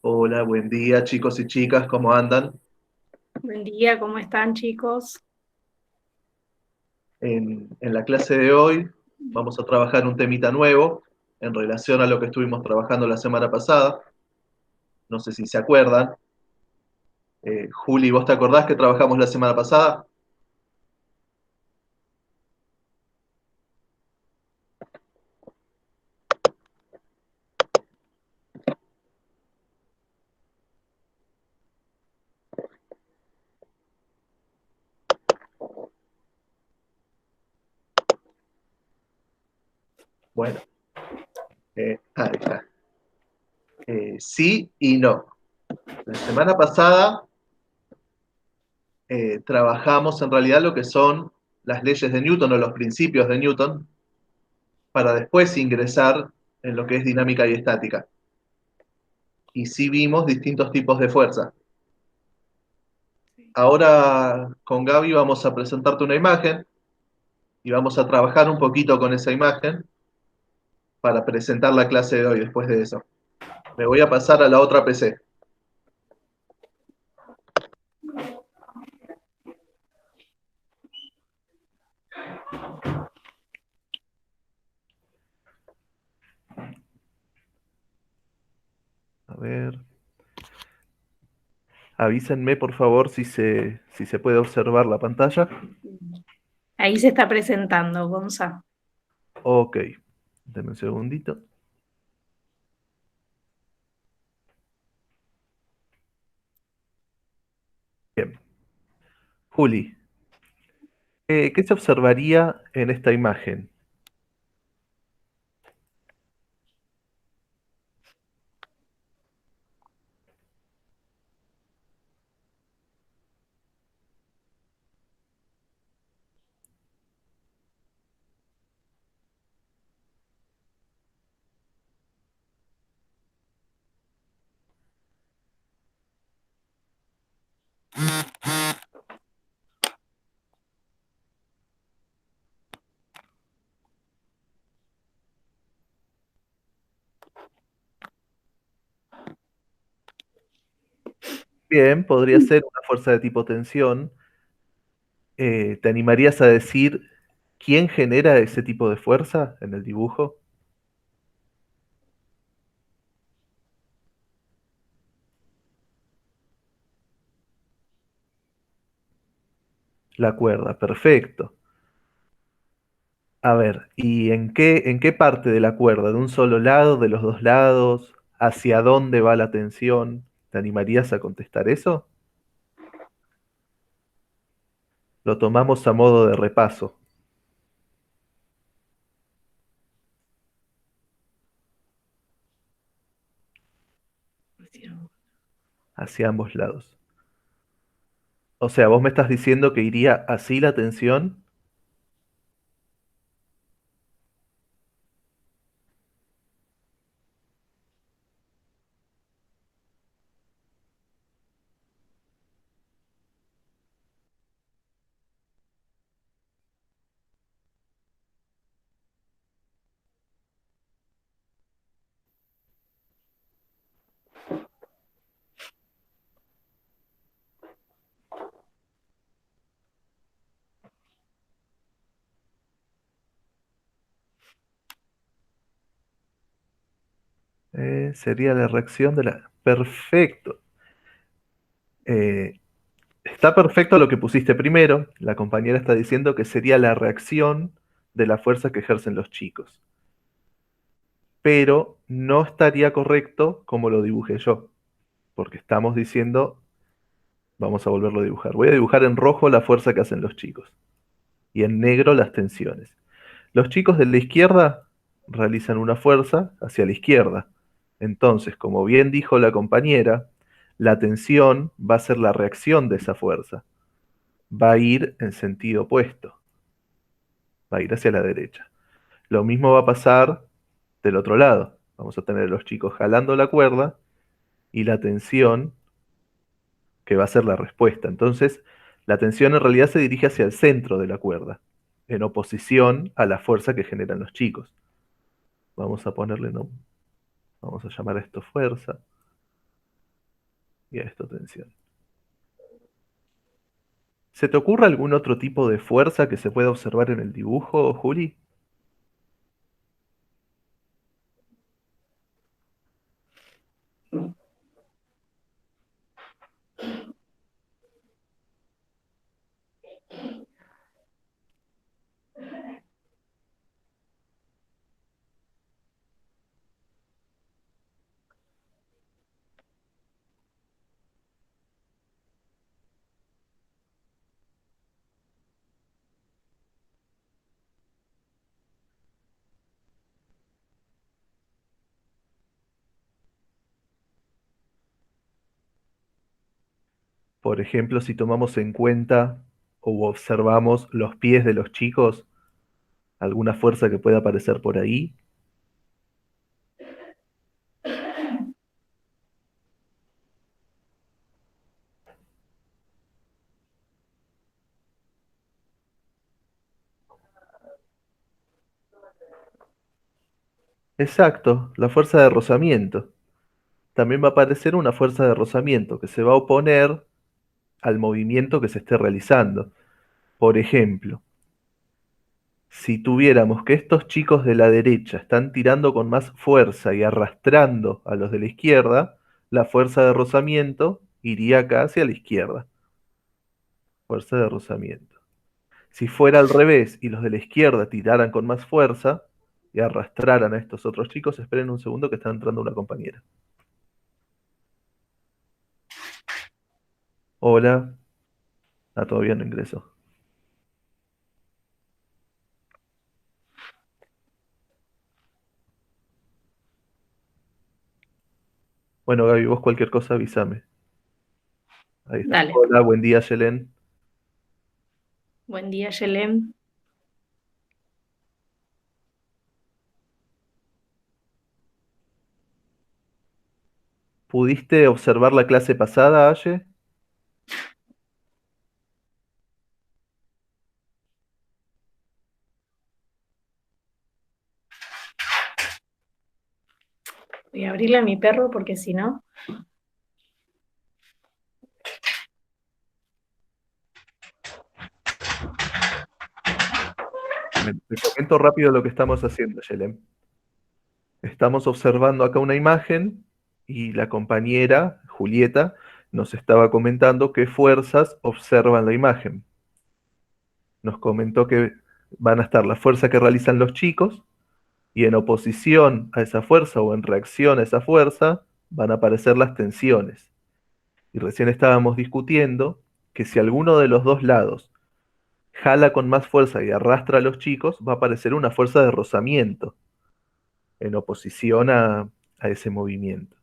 Hola, buen día chicos y chicas, ¿cómo andan? Buen día, ¿cómo están, chicos? En la clase de hoy vamos a trabajar un temita nuevo en relación a lo que estuvimos trabajando la semana pasada. No sé si se acuerdan. Juli, ¿vos te acordás que trabajamos la semana pasada? Bueno, ahí está. Sí y no. La semana pasada trabajamos en realidad lo que son las leyes de Newton o los principios de Newton para después ingresar en lo que es dinámica y estática. Y sí vimos distintos tipos de fuerza. Ahora con Gaby vamos a presentarte una imagen y vamos a trabajar un poquito con esa imagen para presentar la clase de hoy después de eso. Me voy a pasar a la otra PC. A ver, avísenme por favor si se puede observar la pantalla. Ahí se está presentando, Gonza. Ok, denme un segundito. Bien, Juli, ¿qué se observaría en esta imagen? Bien, podría ser una fuerza de tipo tensión. ¿Te animarías a decir quién genera ese tipo de fuerza en el dibujo? La cuerda, perfecto. A ver, ¿y en qué parte de la cuerda? ¿De un solo lado, de los dos lados? ¿Hacia dónde va la tensión? ¿Te animarías a contestar eso? Lo tomamos a modo de repaso, hacia ambos lados. O sea, vos me estás diciendo que iría así la tensión. Sería la reacción de la... Perfecto. Eh, Está perfecto lo que pusiste primero. La compañera está diciendo que sería la reacción de la fuerza que ejercen los chicos. Pero no estaría correcto como lo dibujé yo, porque estamos diciendo, vamos a volverlo a dibujar. Voy a dibujar en rojo la fuerza que hacen los chicos y en negro las tensiones. Los chicos de la izquierda realizan una fuerza hacia la izquierda. Entonces, como bien dijo la compañera, la tensión va a ser la reacción de esa fuerza. Va a ir en sentido opuesto, va a ir hacia la derecha. Lo mismo va a pasar del otro lado. Vamos a tener a los chicos jalando la cuerda y la tensión que va a ser la respuesta. Entonces, la tensión en realidad se dirige hacia el centro de la cuerda, en oposición a la fuerza que generan los chicos. Vamos a ponerle, no, vamos a llamar a esto fuerza. y a esto tensión. ¿Se te ocurre algún otro tipo de fuerza que se pueda observar en el dibujo, Juli? Por ejemplo, si tomamos en cuenta o observamos los pies de los chicos, alguna fuerza que pueda aparecer por ahí. Exacto, la fuerza de rozamiento. También va a aparecer una fuerza de rozamiento que se va a oponer al movimiento que se esté realizando. Por ejemplo, si tuviéramos que estos chicos de la derecha están tirando con más fuerza y arrastrando a los de la izquierda, la fuerza de rozamiento iría acá hacia la izquierda. Fuerza de rozamiento. Si fuera al revés y los de la izquierda tiraran con más fuerza y arrastraran a estos otros chicos, esperen un segundo que está entrando una compañera. Hola. Ah, todavía no ingresó. Bueno, Gaby, vos cualquier cosa avísame. Ahí está. Dale. Hola, buen día, Yelen. Buen día, Yelem. ¿Pudiste observar la clase pasada, Aye? Voy a abrirle a mi perro porque si no. Te comento rápido lo que estamos haciendo, Yelen. Estamos observando acá una imagen y la compañera, Julieta, nos estaba comentando qué fuerzas observan la imagen. Nos comentó que van a estar la fuerza que realizan los chicos y en oposición a esa fuerza o en reacción a esa fuerza van a aparecer las tensiones. Y recién estábamos discutiendo que si alguno de los dos lados jala con más fuerza y arrastra a los chicos, va a aparecer una fuerza de rozamiento en oposición a ese movimiento.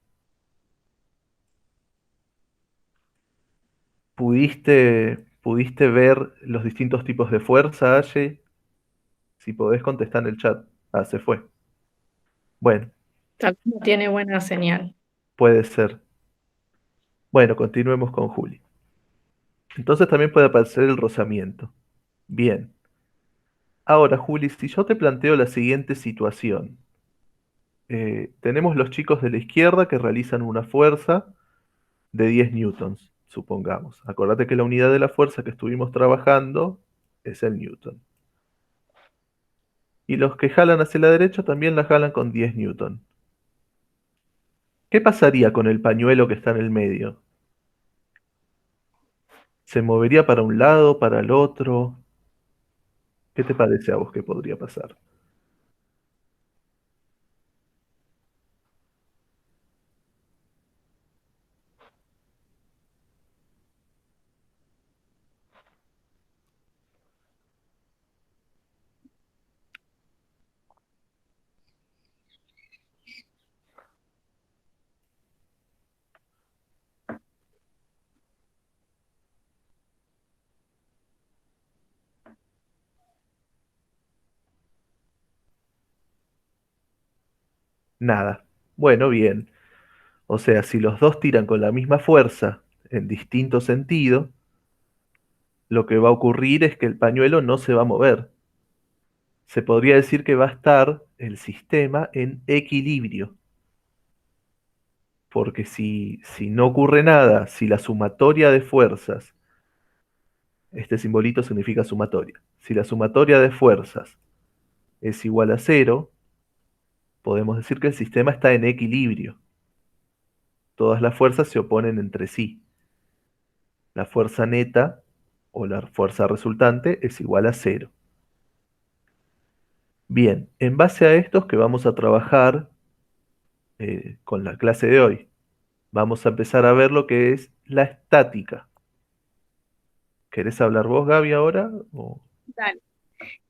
¿Pudiste ver los distintos tipos de fuerza, Aye? Si podés contestar en el chat. Ah, se fue. Bueno, Tal vez no tiene buena señal. puede ser. Bueno, continuemos con Juli. Entonces también puede aparecer el rozamiento. Bien. Ahora, Juli, si yo te planteo la siguiente situación. Tenemos los chicos de la izquierda que realizan una fuerza de 10 newtons, supongamos. Acordate que la unidad de la fuerza que estuvimos trabajando es el newton. Y los que jalan hacia la derecha también la jalan con 10 newton. ¿Qué pasaría con el pañuelo que está en el medio? ¿Se movería para un lado, para el otro? ¿Qué te parece a vos que podría pasar? Nada. Bueno, bien. O sea, si los dos tiran con la misma fuerza en distinto sentido, lo que va a ocurrir es que el pañuelo no se va a mover. Se podría decir que va a estar el sistema en equilibrio. porque si no ocurre nada, si la sumatoria de fuerzas, este simbolito significa sumatoria, si la sumatoria de fuerzas es igual a cero, podemos decir que el sistema está en equilibrio. Todas las fuerzas se oponen entre sí. La fuerza neta o la fuerza resultante es igual a cero. Bien, en base a estos que vamos a trabajar con la clase de hoy, vamos a empezar a ver lo que es la estática. ¿Querés hablar vos, Gaby, ahora? Dale.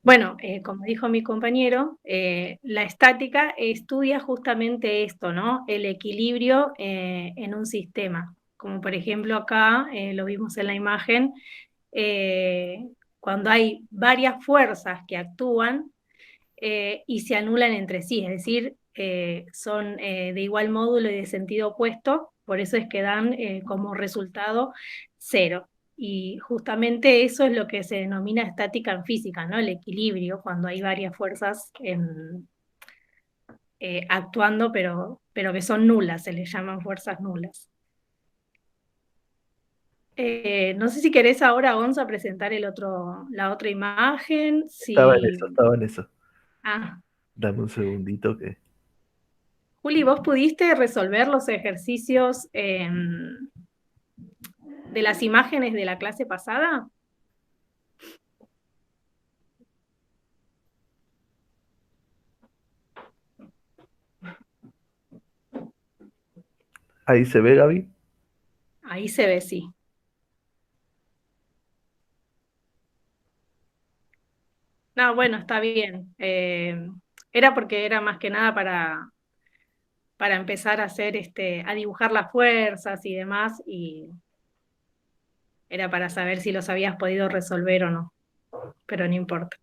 Bueno, como dijo mi compañero, la estática estudia justamente esto, ¿no? El equilibrio en un sistema. Como por ejemplo acá, lo vimos en la imagen, eh, cuando hay varias fuerzas que actúan y se anulan entre sí, es decir, son de igual módulo y de sentido opuesto, por eso es que dan como resultado cero. Y justamente eso es lo que se denomina estática en física, ¿no? El equilibrio, cuando hay varias fuerzas actuando, pero que son nulas, se les llaman fuerzas nulas. No sé si querés ahora, Gonza, presentar la otra imagen. Estaba en Si... eso, estaba en eso. Ah, Dame un segundito que... Juli, ¿vos pudiste resolver los ejercicios de las imágenes de la clase pasada? Ahí se ve, Gaby. Ahí se ve, sí. No, bueno, está bien. Era porque era más que nada para empezar a hacer a dibujar las fuerzas y demás, y era para saber si los habías podido resolver o no, pero no importa.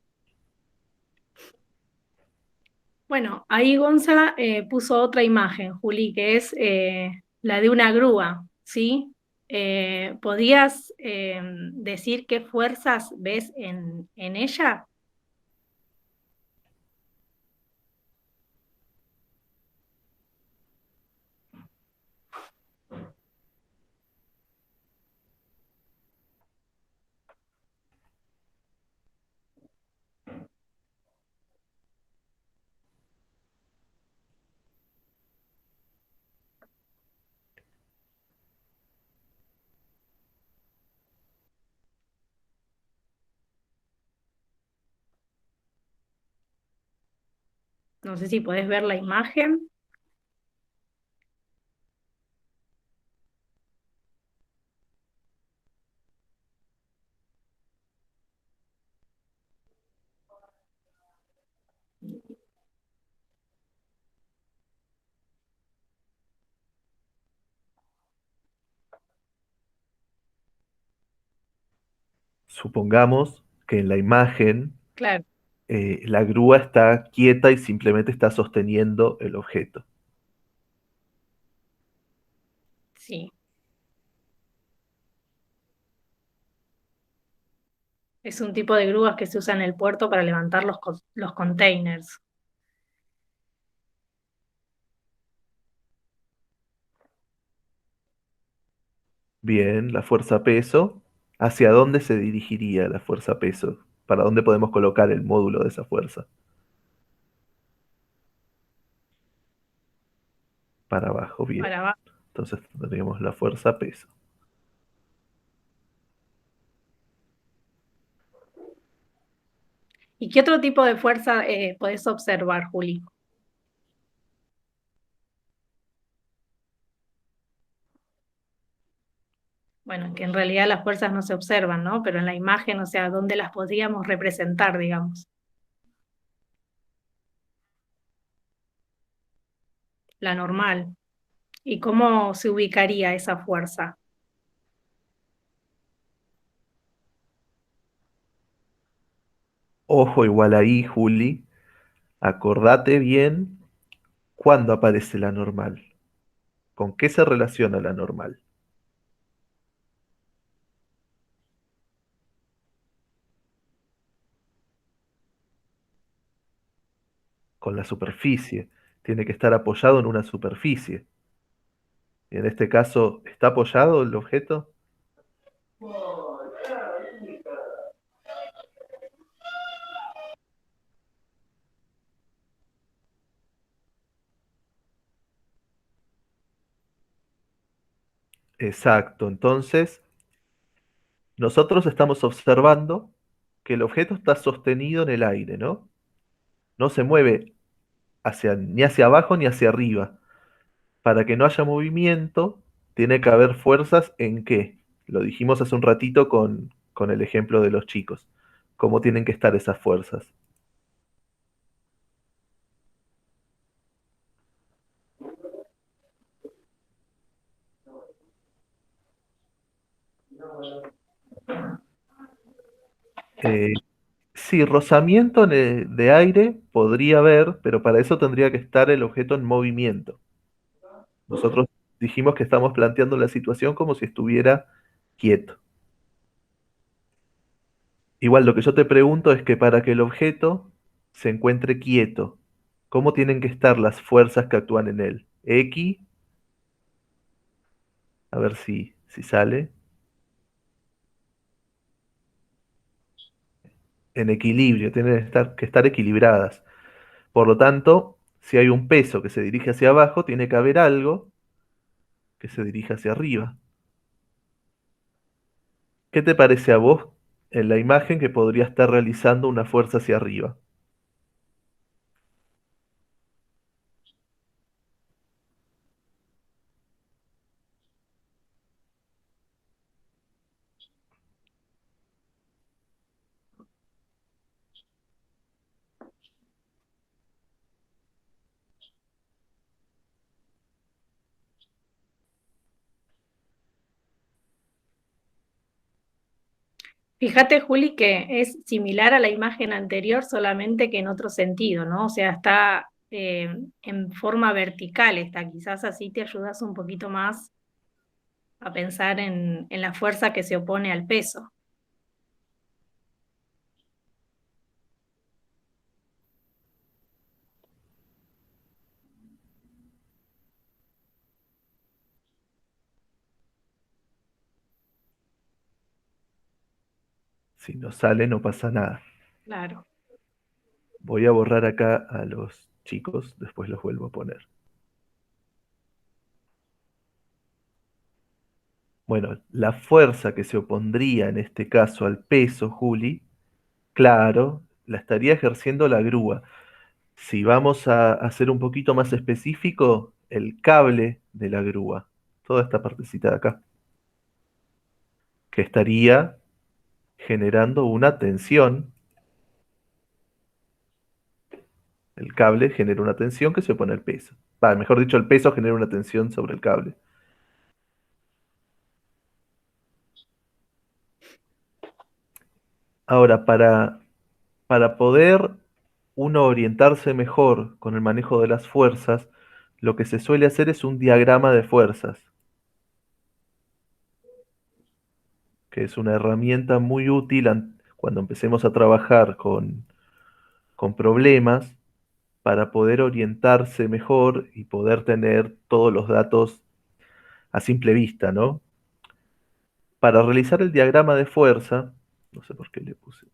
Bueno, ahí Gonza puso otra imagen, Juli, que es la de una grúa, ¿sí? ¿Podías decir qué fuerzas ves en ella? No sé si podés ver la imagen. Supongamos que en la imagen Claro, la grúa está quieta y simplemente está sosteniendo el objeto. sí. Es un tipo de grúas que se usa en el puerto para levantar los containers. Bien, la fuerza peso. ¿Hacia dónde se dirigiría la fuerza peso? ¿Para dónde podemos colocar el módulo de esa fuerza? Para abajo, bien. Para abajo. Entonces tendríamos la fuerza peso. ¿Y qué otro tipo de fuerza podés observar, Juli? Bueno, que en realidad las fuerzas no se observan, ¿no? Pero en la imagen, o sea, ¿dónde las podríamos representar, digamos? La normal. ¿Y cómo se ubicaría esa fuerza? Ojo igual ahí, Juli. Acordate bien cuándo aparece la normal. ¿Con qué se relaciona la normal? Con la superficie. Tiene que estar apoyado en una superficie. En este caso, ¿está apoyado el objeto? Exacto. Entonces, nosotros estamos observando que el objeto está sostenido en el aire, ¿no? No se mueve ni hacia abajo ni hacia arriba. Para que no haya movimiento, tiene que haber fuerzas en qué. Lo dijimos hace un ratito con el ejemplo de los chicos. ¿Cómo tienen que estar esas fuerzas? Eh, sí, rozamiento de aire podría haber, pero para eso tendría que estar el objeto en movimiento. Nosotros dijimos que estamos planteando la situación como si estuviera quieto. Igual lo que yo te pregunto es que para que el objeto se encuentre quieto, ¿cómo tienen que estar las fuerzas que actúan en él? X, a ver si sale, en equilibrio, tienen que estar equilibradas. Por lo tanto, si hay un peso que se dirige hacia abajo, tiene que haber algo que se dirija hacia arriba. ¿Qué te parece a vos en la imagen que podría estar realizando una fuerza hacia arriba? Fíjate, Juli, que es similar a la imagen anterior, solamente que en otro sentido, ¿no? O sea, está en forma vertical, está. Quizás así te ayudas un poquito más a pensar en la fuerza que se opone al peso. Si no sale, no pasa nada. Claro. Voy a borrar acá a los chicos, después los vuelvo a poner. Bueno, la fuerza que se opondría en este caso al peso, Juli, claro, la estaría ejerciendo la grúa. Si vamos a ser un poquito más específico, el cable de la grúa, toda esta partecita de acá, que estaría generando una tensión. El cable genera una tensión que se opone al peso. Mejor dicho, el peso genera una tensión sobre el cable. Ahora, para poder uno orientarse mejor con el manejo de las fuerzas, lo que se suele hacer es un diagrama de fuerzas, que es una herramienta muy útil cuando empecemos a trabajar con problemas para poder orientarse mejor y poder tener todos los datos a simple vista, ¿no? Para realizar el diagrama de fuerza, no sé por qué le puse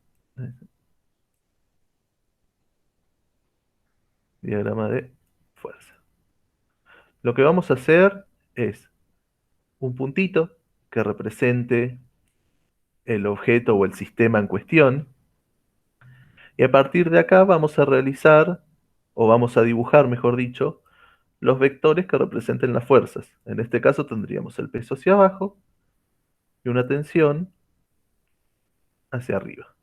diagrama de fuerza. Lo que vamos a hacer es un puntito que represente el objeto o el sistema en cuestión, y a partir de acá vamos a realizar, o vamos a dibujar, mejor dicho, los vectores que representen las fuerzas. En este caso tendríamos el peso hacia abajo y una tensión hacia arriba.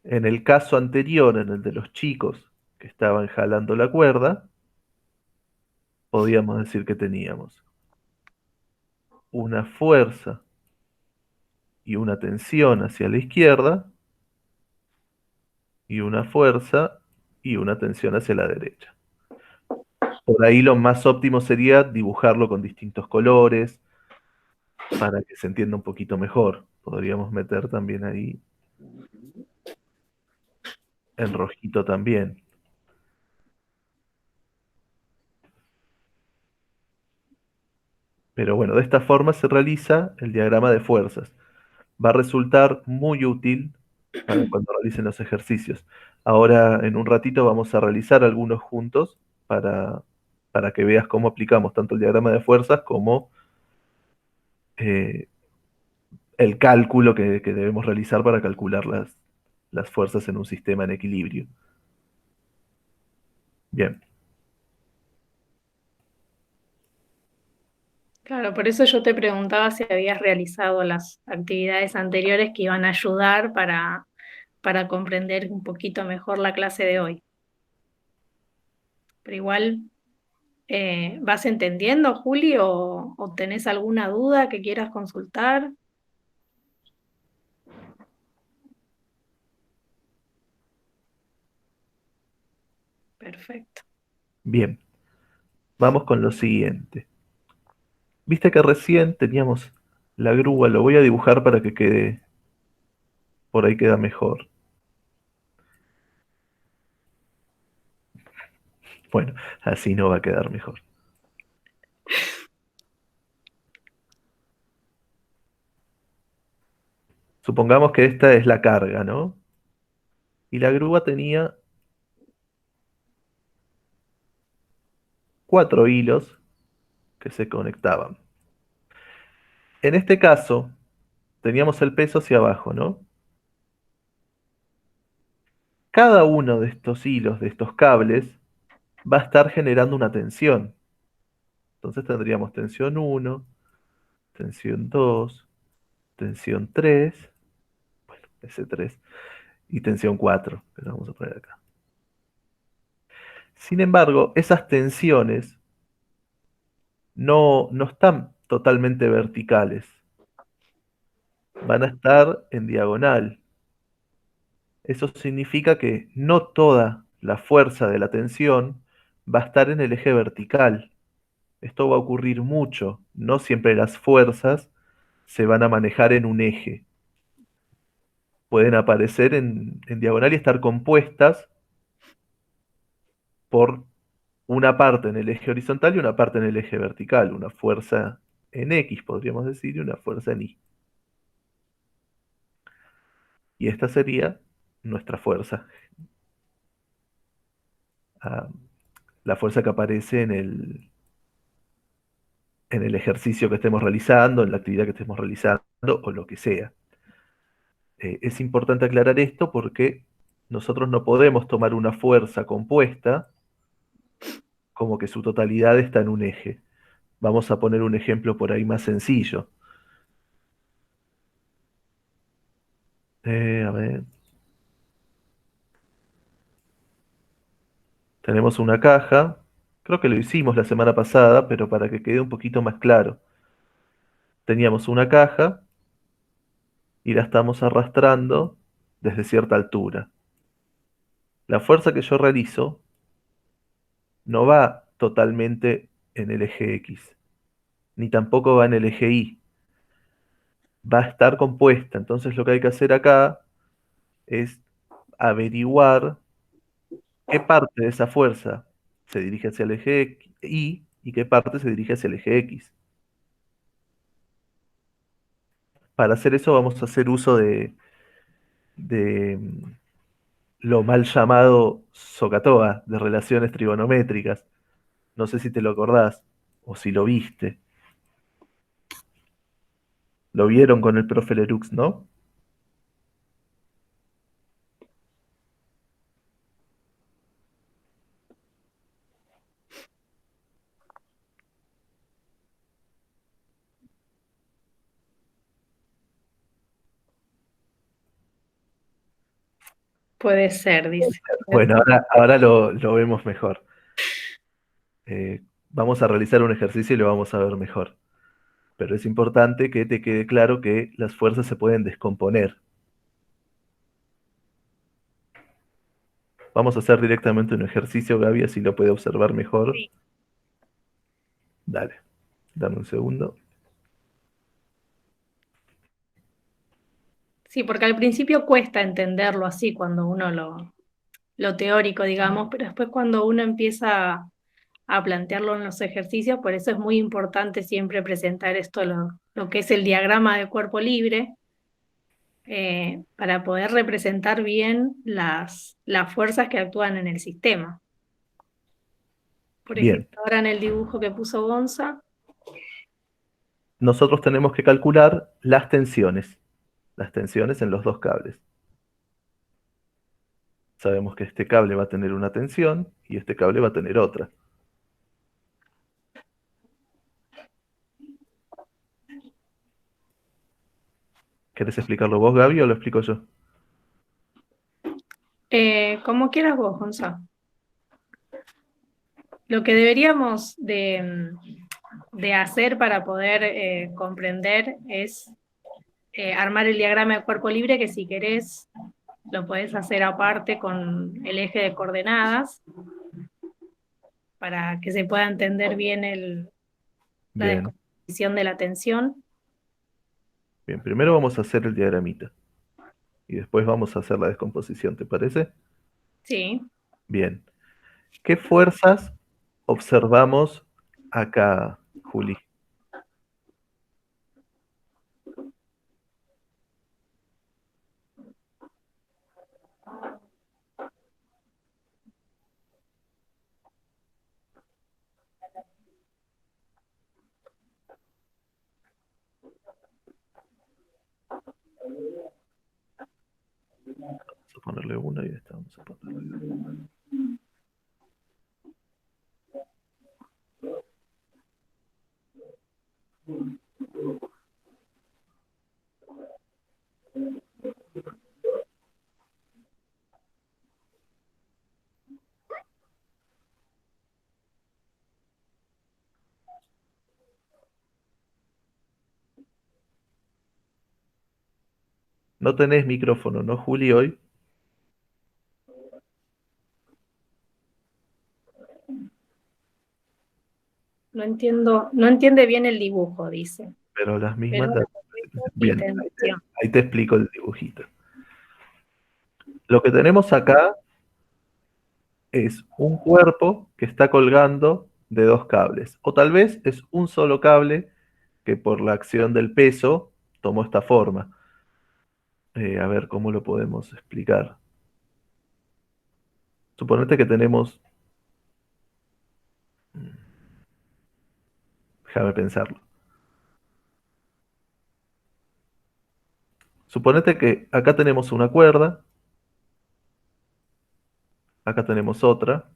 En el caso anterior, en el de los chicos que estaban jalando la cuerda, podíamos decir que teníamos una fuerza y una tensión hacia la izquierda y una fuerza y una tensión hacia la derecha. Por ahí lo más óptimo sería dibujarlo con distintos colores para que se entienda un poquito mejor. Podríamos meter también ahí en rojito también. Pero bueno, de esta forma se realiza el diagrama de fuerzas. Va a resultar muy útil para cuando realicen los ejercicios. Ahora, en un ratito, vamos a realizar algunos juntos para, para que veas cómo aplicamos tanto el diagrama de fuerzas como eh, el cálculo que debemos realizar para calcular las fuerzas en un sistema en equilibrio. Bien, Claro, por eso yo te preguntaba si habías realizado las actividades anteriores que iban a ayudar para comprender un poquito mejor la clase de hoy. Pero igual, ¿vas entendiendo, Juli, o tenés alguna duda que quieras consultar? Perfecto. bien, vamos con lo siguiente. Viste que recién teníamos la grúa, lo voy a dibujar para que quede, por ahí queda mejor. Bueno, así no va a quedar mejor. Supongamos que esta es la carga, ¿no? Y la grúa tenía 4 hilos que se conectaban. En este caso, teníamos el peso hacia abajo, ¿no? Cada uno de estos hilos, de estos cables, va a estar generando una tensión. Entonces tendríamos tensión 1, tensión 2, tensión 3, S3, y tensión 4, que lo vamos a poner acá. Sin embargo, esas tensiones no están totalmente verticales, van a estar en diagonal. Eso significa que no toda la fuerza de la tensión va a estar en el eje vertical. Esto va a ocurrir mucho. No siempre las fuerzas se van a manejar en un eje. Pueden aparecer en diagonal y estar compuestas por una parte en el eje horizontal y una parte en el eje vertical. Una fuerza en X, podríamos decir, y una fuerza en Y. Y esta sería nuestra fuerza. Ah, la fuerza que aparece en el ejercicio que estemos realizando, en la actividad que estemos realizando o lo que sea. Es importante aclarar esto porque nosotros no podemos tomar una fuerza compuesta como que su totalidad está en un eje. Vamos a poner un ejemplo por ahí más sencillo. A ver, tenemos una caja, creo que lo hicimos la semana pasada, pero para que quede un poquito más claro. Teníamos una caja y la estamos arrastrando desde cierta altura. La fuerza que yo realizo no va totalmente en el eje X, ni tampoco va en el eje Y, va a estar compuesta. Entonces lo que hay que hacer acá es averiguar qué parte de esa fuerza se dirige hacia el eje Y qué parte se dirige hacia el eje X. Para hacer eso vamos a hacer uso de lo mal llamado SOHCAHTOA, de relaciones trigonométricas. No sé si te lo acordás o si lo viste. Lo vieron con el profe Lerux, ¿no? Puede ser, dice. Puede Bueno, ser. ahora lo vemos mejor. Vamos a realizar un ejercicio y lo vamos a ver mejor. Pero es importante que te quede claro que las fuerzas se pueden descomponer. Vamos a hacer directamente un ejercicio, Gaby, así lo puede observar mejor. Sí. Dale, dame un segundo. Sí, porque al principio cuesta entenderlo así cuando uno lo teórico, digamos, pero después cuando uno empieza a plantearlo en los ejercicios, por eso es muy importante siempre presentar esto, lo que es el diagrama de cuerpo libre, para poder representar bien las fuerzas que actúan en el sistema. Por Bien, ejemplo, ahora en el dibujo que puso Gonza, nosotros tenemos que calcular las tensiones en los dos cables. Sabemos que este cable va a tener una tensión y este cable va a tener otra. ¿Querés explicarlo vos, Gaby, o lo explico yo? como quieras vos, Gonza. Lo que deberíamos de hacer para poder comprender es armar el diagrama de cuerpo libre, que si querés lo podés hacer aparte con el eje de coordenadas para que se pueda entender bien la Bien, descomposición de la tensión. bien. Primero vamos a hacer el diagramita y después vamos a hacer la descomposición, ¿te parece? Sí. Bien. ¿Qué fuerzas observamos acá, Juli? Vamos a ponerle una y esta vamos a ponerle dos. No tenés micrófono, ¿no, Juli, hoy? No entiendo, no entiende bien el dibujo, dice. Pero las mismas... Pero ahora correcto y Bien, tensión. ahí te explico el dibujito. Lo que tenemos acá es un cuerpo que está colgando de dos cables. O tal vez es un solo cable que por la acción del peso tomó esta forma. A ver cómo lo podemos explicar. Suponete que tenemos... Déjame pensarlo. Suponete que acá tenemos una cuerda, acá tenemos otra,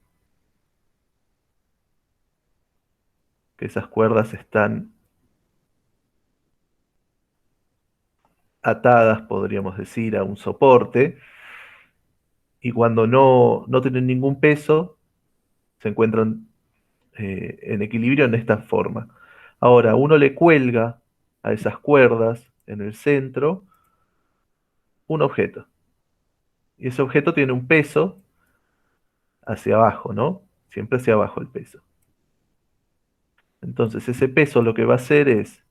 que esas cuerdas están atadas, podríamos decir, a un soporte, y cuando no tienen ningún peso, se encuentran en equilibrio en esta forma. Ahora, uno le cuelga a esas cuerdas en el centro un objeto, y ese objeto tiene un peso hacia abajo, ¿no? Siempre hacia abajo el peso. Entonces, ese peso lo que va a hacer es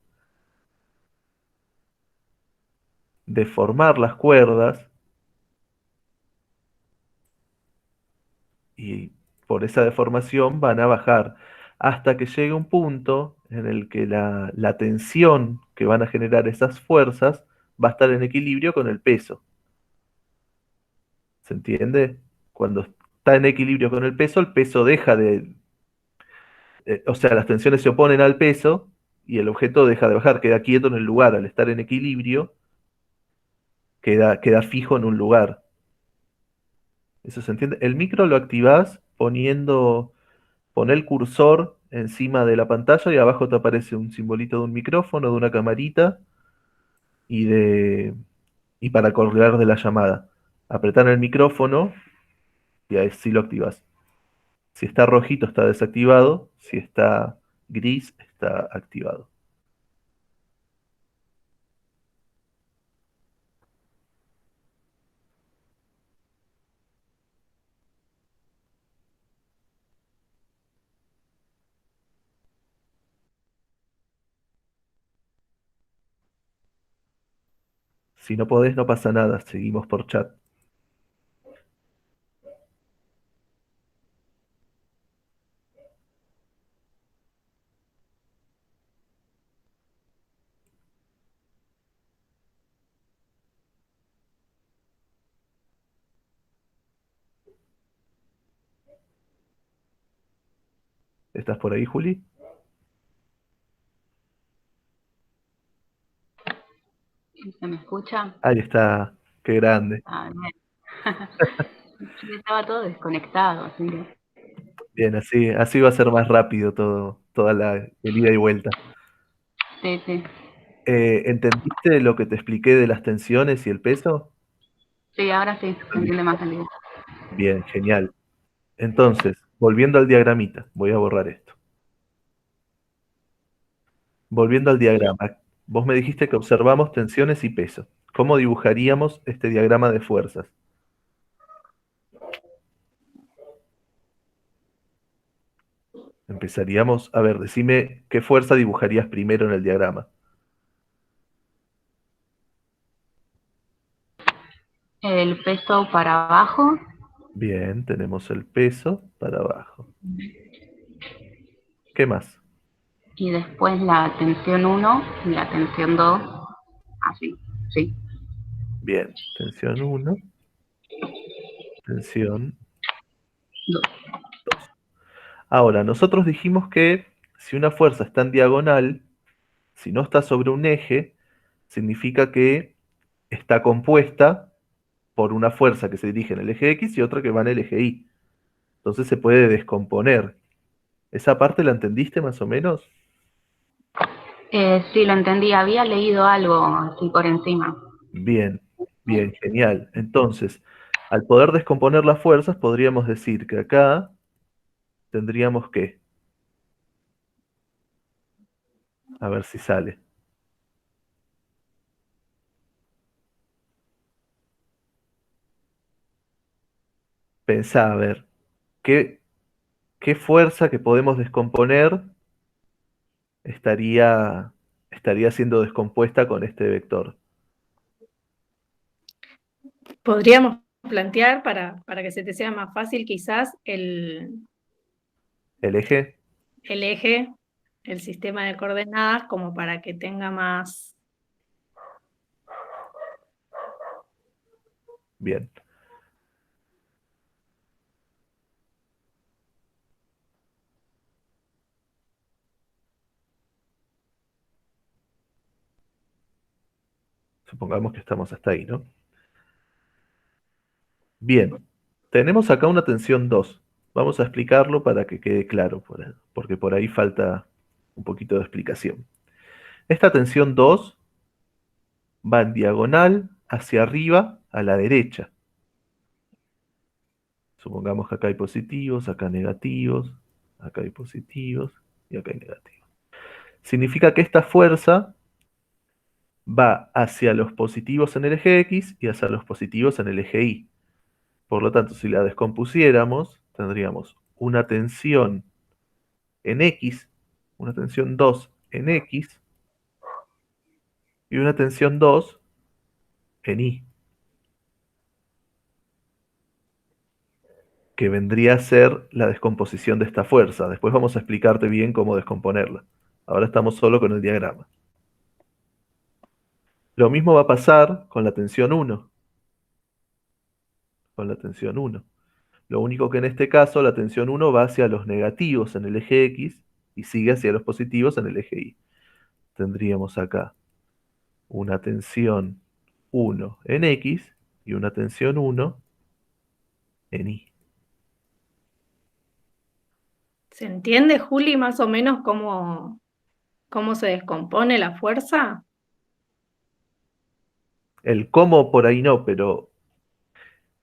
deformar las cuerdas y por esa deformación van a bajar hasta que llegue un punto en el que la tensión que van a generar esas fuerzas va a estar en equilibrio con el peso. ¿Se entiende? Cuando está en equilibrio con el peso deja o sea, las tensiones se oponen al peso y el objeto deja de bajar, queda quieto en el lugar. Al estar en equilibrio, queda fijo en un lugar. ¿Eso se entiende? El micro lo activás pon el cursor encima de la pantalla y abajo te aparece un simbolito de un micrófono, de una camarita y y para colgar de la llamada. Apretar el micrófono y ahí sí lo activas. Si está rojito está desactivado, si está gris está activado. Si no podés, no pasa nada, seguimos por chat. ¿Estás por ahí, Juli? ¿Se me escucha? Ahí está, qué grande. Ah, bien. Yo estaba todo desconectado, así que... Bien, así va a ser más rápido todo, toda el ida y vuelta. Sí, sí. ¿Entendiste lo que te expliqué de las tensiones y el peso? Sí, ahora sí, se entiende más el video. Bien, genial. Entonces, volviendo al diagramita, voy a borrar esto. Volviendo al diagrama, vos me dijiste que observamos tensiones y peso. ¿Cómo dibujaríamos este diagrama de fuerzas? Empezaríamos, a ver, decime qué fuerza dibujarías primero en el diagrama. El peso para abajo Bien, tenemos el peso para abajo. ¿Qué más? y después la tensión 1 y la tensión 2, así, sí. Bien, tensión 1, tensión 2. Ahora, nosotros dijimos que si una fuerza está en diagonal, si no está sobre un eje, significa que está compuesta por una fuerza que se dirige en el eje X y otra que va en el eje Y. Entonces se puede descomponer. ¿Esa parte la entendiste más o menos? Sí, lo entendí, había leído algo así por encima. Bien, bien, genial. Entonces, al poder descomponer las fuerzas, podríamos decir que acá tendríamos que, a ver si sale. Pensá, a ver, ¿qué, qué fuerza que podemos descomponer estaría siendo descompuesta con este vector? Podríamos plantear, para que se te sea más fácil, quizás ¿El eje? el eje, el sistema de coordenadas, como para que tenga más... Bien. Supongamos que estamos hasta ahí, ¿no? Bien, tenemos acá una tensión 2. Vamos a explicarlo para que quede claro, porque por ahí falta un poquito de explicación. Esta tensión 2 va en diagonal hacia arriba a la derecha. Supongamos que acá hay positivos, acá negativos, acá hay positivos y acá hay negativos. Significa que esta fuerza va hacia los positivos en el eje X y hacia los positivos en el eje Y. Por lo tanto, si la descompusiéramos, tendríamos una tensión en X, una tensión 2 en X y una tensión 2 en Y, que vendría a ser la descomposición de esta fuerza. Después vamos a explicarte bien cómo descomponerla. Ahora estamos solo con el diagrama. Lo mismo va a pasar con la tensión 1. Con la tensión 1. Lo único que en este caso la tensión 1 va hacia los negativos en el eje X y sigue hacia los positivos en el eje Y. Tendríamos acá una tensión 1 en X y una tensión 1 en Y. ¿Se entiende, Juli, más o menos cómo se descompone la fuerza? El cómo por ahí no, pero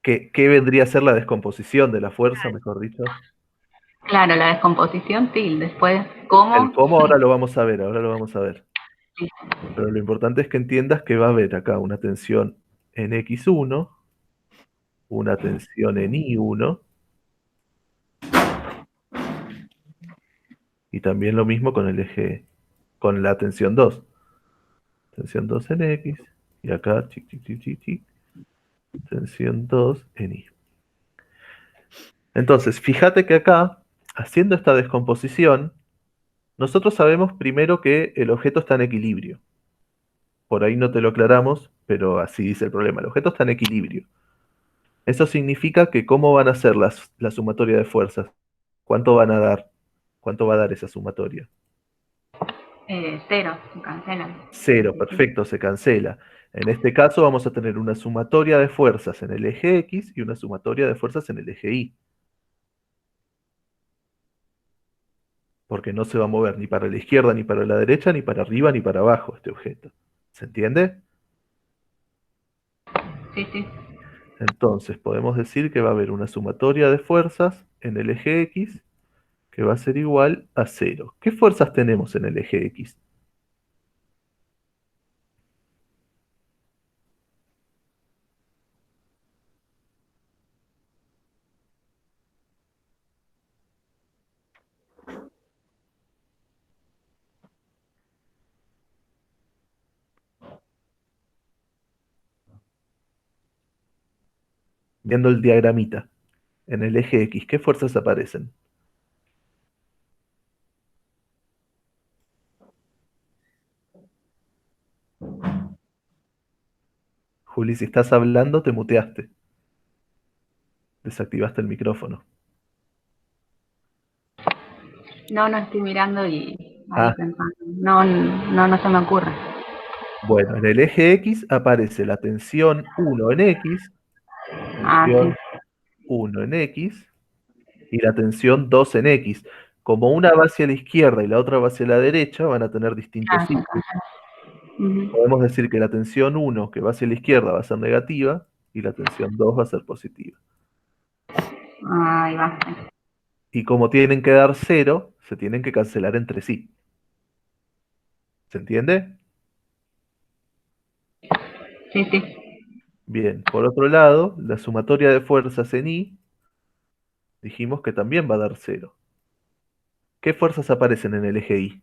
¿qué vendría a ser la descomposición de la fuerza, mejor dicho? Claro, la descomposición, sí, después, El ¿cómo? cómo ahora lo vamos a ver, ahora lo vamos a ver. Sí. Pero lo importante es que entiendas que va a haber acá una tensión en X1, una tensión en Y1 y también lo mismo con el eje, con la tensión 2. Tensión 2 en X y acá, chic, chic, chic, chic, chic, tensión 2 en Y. Entonces, fíjate que acá, haciendo esta descomposición, nosotros sabemos primero que el objeto está en equilibrio. Por ahí no te lo aclaramos, pero así dice el problema. El objeto está en equilibrio. Eso significa que cómo van a ser la sumatoria de fuerzas. ¿Cuánto van a dar? ¿Cuánto va a dar esa sumatoria? 0, se cancelan. 0, perfecto, se cancela. En este caso vamos a tener una sumatoria de fuerzas en el eje X y una sumatoria de fuerzas en el eje Y. Porque no se va a mover ni para la izquierda, ni para la derecha, ni para arriba, ni para abajo este objeto. ¿Se entiende? Sí, sí. Entonces podemos decir que va a haber una sumatoria de fuerzas en el eje X que va a ser igual a 0. ¿Qué fuerzas tenemos en el eje X? Viendo el diagramita, en el eje X, ¿qué fuerzas aparecen? Juli, si estás hablando, te muteaste. Desactivaste el micrófono. No, no estoy mirando y ahí Ah, pensando. No, no, no se me ocurre. bueno, en el eje X aparece la tensión 1 en X, Ah, sí. tensión 1 en X y la tensión 2 en X. Como una va hacia la izquierda y la otra va hacia la derecha, van a tener distintos Ah, se signos. cancela. Ujú. Podemos decir que la tensión 1 que va hacia la izquierda va a ser negativa y la tensión 2 va a ser positiva. Ahí va. Y como tienen que dar 0, se tienen que cancelar entre sí. ¿Se entiende? Sí, sí. Bien, por otro lado, la sumatoria de fuerzas en I dijimos que también va a dar 0. ¿Qué fuerzas aparecen en el eje Y?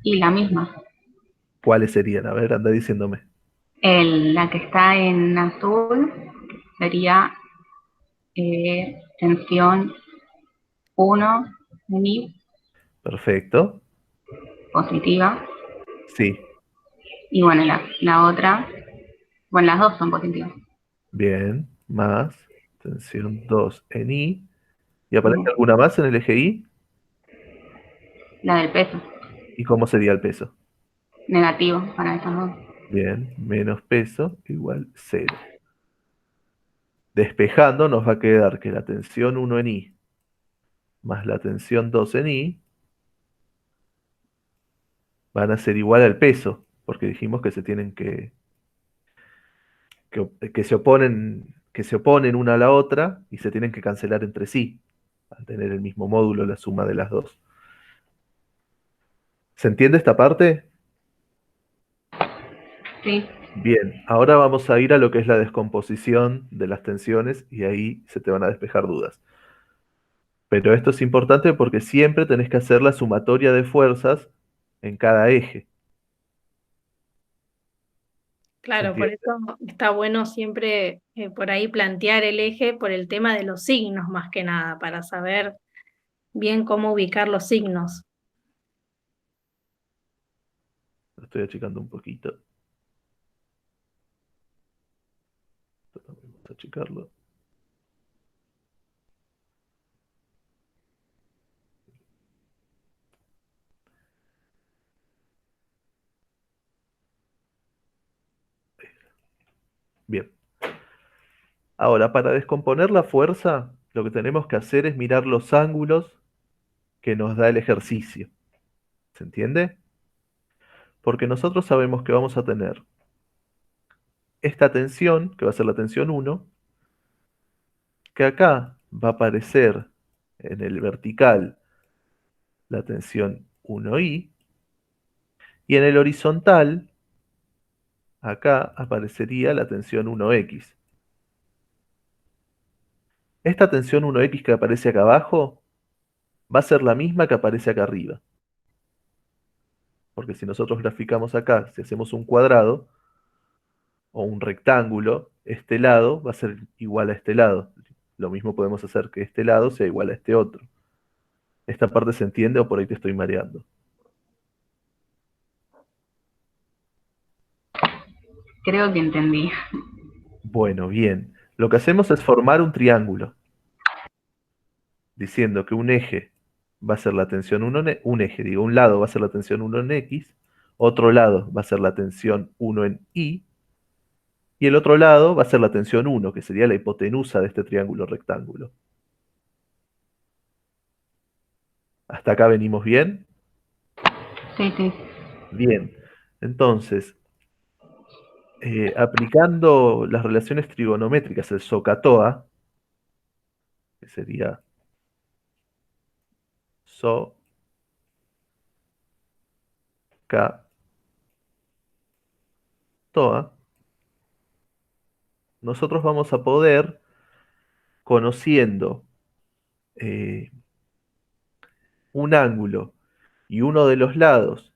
Y la misma. ¿Cuáles serían? A ver, anda diciéndome. La que está en azul sería tensión 1 en I Perfecto. positiva. Sí, Y bueno, la otra, bueno, las dos son positivas. bien. Más tensión 2 en I. ¿Y aparece Ujú. alguna más en el eje Y? La del peso, ¿Y cómo sería el peso? negativo para esas dos. Bien, menos peso igual 0. Despejando nos va a quedar que la tensión 1 en I más la tensión 2 en I van a ser igual al peso, porque dijimos que se tienen que se oponen una a la otra y se tienen que cancelar entre sí, al tener el mismo módulo, la suma de las dos. ¿Se entiende esta parte? Sí, Bien, ahora vamos a ir a lo que es la descomposición de las tensiones y ahí se te van a despejar dudas. Pero esto es importante porque siempre tenés que hacer la sumatoria de fuerzas en cada eje. ¿Se Claro, por entiende? eso está bueno siempre por ahí plantear el eje por el tema de los signos más que nada, para saber bien cómo ubicar los signos. Lo estoy achicando un poquito. Vamos a achicarlo. Bien. Ahora, para descomponer la fuerza, lo que tenemos que hacer es mirar los ángulos que nos da el ejercicio. ¿Se entiende? Porque nosotros sabemos que vamos a tener esta tensión, que va a ser la tensión 1, que acá va a aparecer en el vertical la tensión 1i, y en el horizontal, acá aparecería la tensión 1x. Esta tensión 1x que aparece acá abajo va a ser la misma que aparece acá arriba. Porque si nosotros graficamos acá, si hacemos un cuadrado o un rectángulo, este lado va a ser igual a este lado. Lo mismo podemos hacer que este lado sea igual a este otro. ¿Esta parte se entiende o por ahí te estoy mareando? creo que entendí. Bueno, bien. Lo que hacemos es formar un triángulo, diciendo que un eje va a ser la tensión 1 un eje, digo, un lado va a ser la tensión 1 en X, otro lado va a ser la tensión 1 en Y, y el otro lado va a ser la tensión 1, que sería la hipotenusa de este triángulo rectángulo. ¿Hasta acá venimos bien? Sí, sí. Bien. Entonces, aplicando las relaciones trigonométricas, el SOHCAHTOA, que sería SOHCAHTOA, nosotros vamos a poder, conociendo eh, un ángulo y uno de los lados,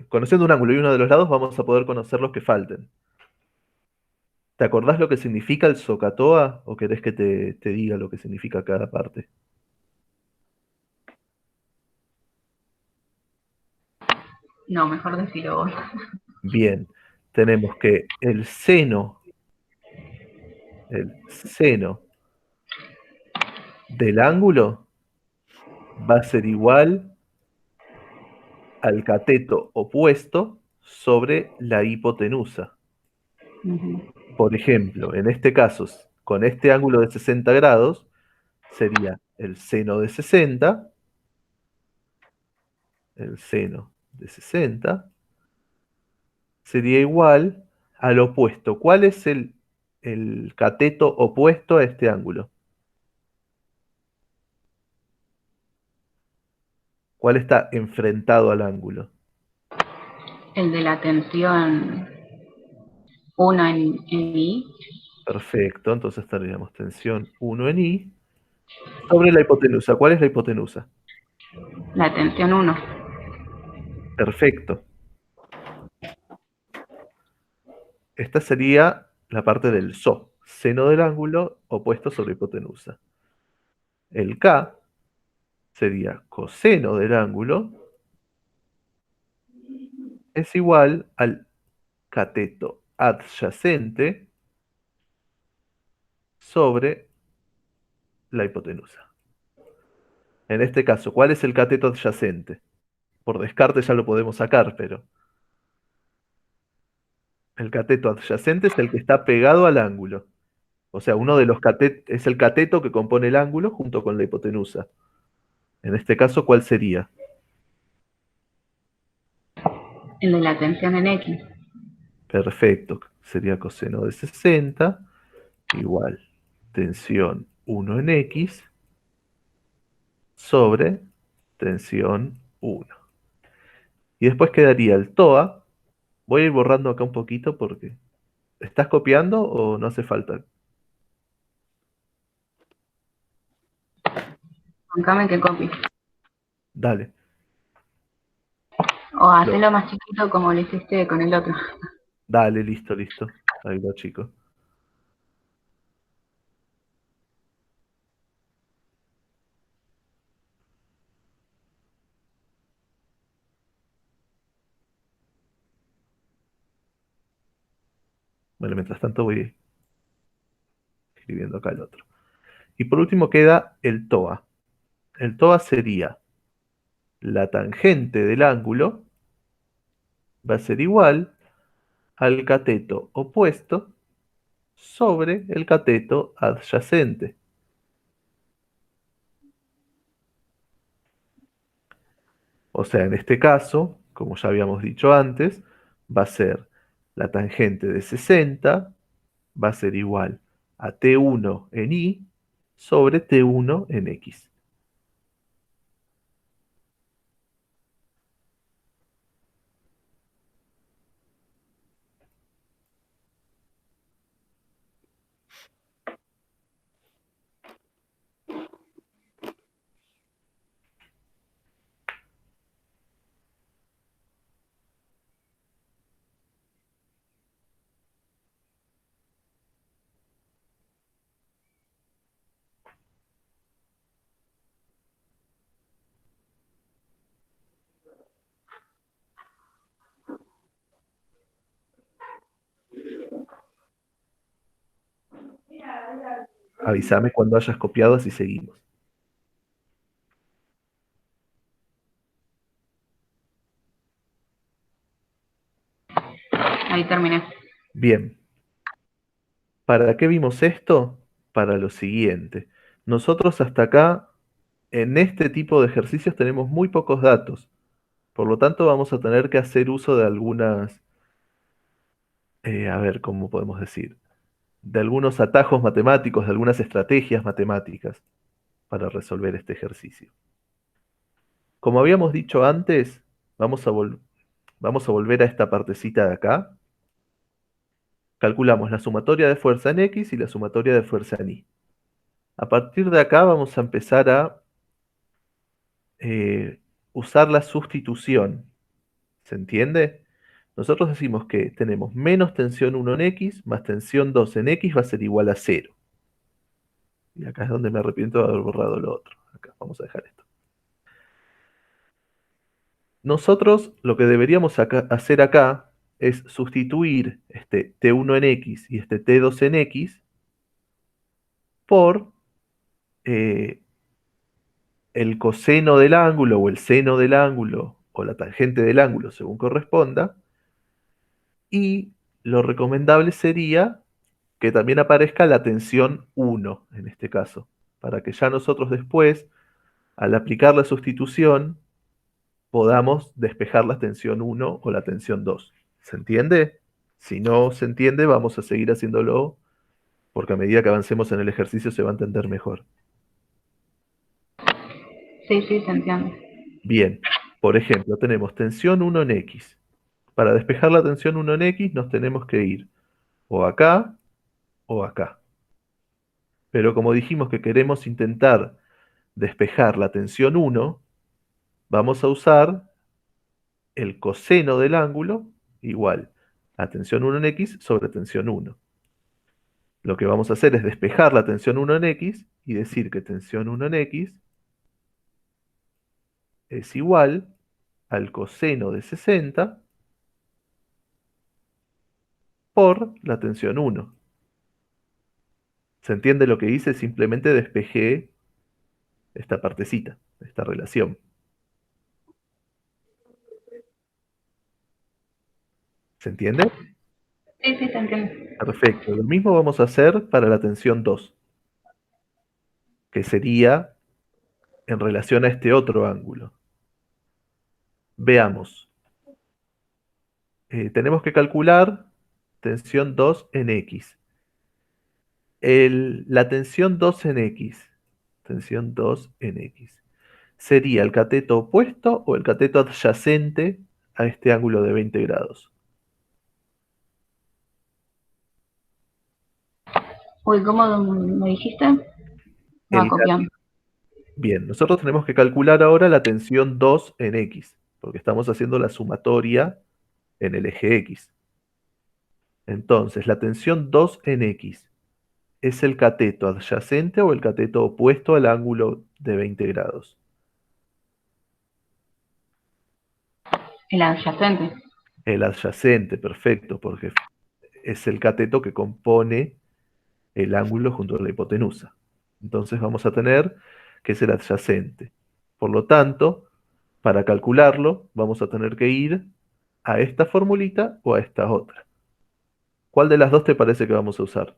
conociendo un ángulo y uno de los lados, vamos a poder conocer los que falten. ¿Te acordás lo que significa el SOHCAHTOA o querés que te diga lo que significa cada parte? No, mejor decirlo vos. Bien, tenemos que el seno del ángulo va a ser igual al cateto opuesto sobre la hipotenusa. Ujú. Por ejemplo, en este caso, con este ángulo de 60 grados, sería el seno de 60 sería igual al opuesto. ¿Cuál es el cateto opuesto a este ángulo? ¿Cuál está enfrentado al ángulo? El de la tensión 1 en I, Perfecto, entonces tendríamos tensión 1 en I sobre la hipotenusa. ¿Cuál es la hipotenusa? la tensión 1. Perfecto. Esta sería la parte del seno del ángulo opuesto sobre hipotenusa. El K sería coseno del ángulo, es igual al cateto adyacente sobre la hipotenusa. En este caso, ¿cuál es el cateto adyacente? Por descarte ya lo podemos sacar, pero el cateto adyacente es el que está pegado al ángulo. O sea, uno de los catetos es el cateto que compone el ángulo junto con la hipotenusa. En este caso, ¿cuál sería? El de la tensión en X. Perfecto. Sería coseno de 60 igual tensión 1 en X sobre tensión 1. Y después quedaría el TOA. Voy a ir borrando acá un poquito porque... ¿Estás copiando o no hace falta? Bancame que copie. Dale. O Lo- hacelo más chiquito como lo hiciste con el otro. Dale, listo, listo. Ahí va, chico. Bueno, mientras tanto voy escribiendo acá el otro. Y por último queda el TOA. El TOA sería la tangente del ángulo, va a ser igual al cateto opuesto sobre el cateto adyacente. O sea, en este caso, como ya habíamos dicho antes, va a ser la tangente de 60, va a ser igual a T1 en Y sobre T1 en X. Avísame cuando hayas copiado, así seguimos. Ahí terminé. Bien. ¿Para qué vimos esto? Para lo siguiente. Nosotros hasta acá, en este tipo de ejercicios, tenemos muy pocos datos. Por lo tanto, vamos a tener que hacer uso de algunas, a ver, ¿cómo podemos decir? De algunos atajos matemáticos, de algunas estrategias matemáticas para resolver este ejercicio. Como habíamos dicho antes, vamos a volver a esta partecita de acá. Calculamos la sumatoria de fuerza en X y la sumatoria de fuerza en Y. A partir de acá vamos a empezar a eh, usar la sustitución. ¿Se entiende? Nosotros decimos que tenemos menos tensión 1 en X más tensión 2 en X va a ser igual a 0. Y acá es donde me arrepiento de haber borrado lo otro. Acá, vamos a dejar esto. Nosotros lo que deberíamos hacer acá es sustituir este T1 en X y este T2 en X por eh, el coseno del ángulo o el seno del ángulo o la tangente del ángulo según corresponda. Y lo recomendable sería que también aparezca la tensión 1 en este caso, para que ya nosotros después, al aplicar la sustitución, podamos despejar la tensión 1 o la tensión 2. ¿Se entiende? Si no se entiende, vamos a seguir haciéndolo porque a medida que avancemos en el ejercicio se va a entender mejor. Sí, sí, se entiende. Bien, por ejemplo, tenemos tensión 1 en X. Para despejar la tensión 1 en X nos tenemos que ir o acá o acá. Pero como dijimos que queremos intentar despejar la tensión 1, vamos a usar el coseno del ángulo igual a tensión 1 en X sobre tensión 1. Lo que vamos a hacer es despejar la tensión 1 en X y decir que tensión 1 en X es igual al coseno de 60 por la tensión 1. ¿Se entiende lo que hice? Simplemente despejé esta partecita, esta relación. ¿Se entiende? Sí, sí, se entiende. Perfecto. Lo mismo vamos a hacer para la tensión 2, que sería en relación a este otro ángulo. Veamos. Tenemos que calcular tensión 2 en X. La tensión 2 en X, tensión 2 en X, sería el cateto opuesto o el cateto adyacente a este ángulo de 20 grados. Uy, ¿cómo me dijiste? Va El ca- copiando. Bien, nosotros tenemos que calcular ahora la tensión 2 en X, porque estamos haciendo la sumatoria en el eje X. Entonces, la tensión 2 en X es el cateto adyacente o el cateto opuesto al ángulo de 20 grados. El adyacente. El adyacente, perfecto, porque es el cateto que compone el ángulo junto a la hipotenusa. Entonces vamos a tener que es el adyacente. Por lo tanto, para calcularlo, vamos a tener que ir a esta formulita o a esta otra. ¿Cuál de las dos te parece que vamos a usar?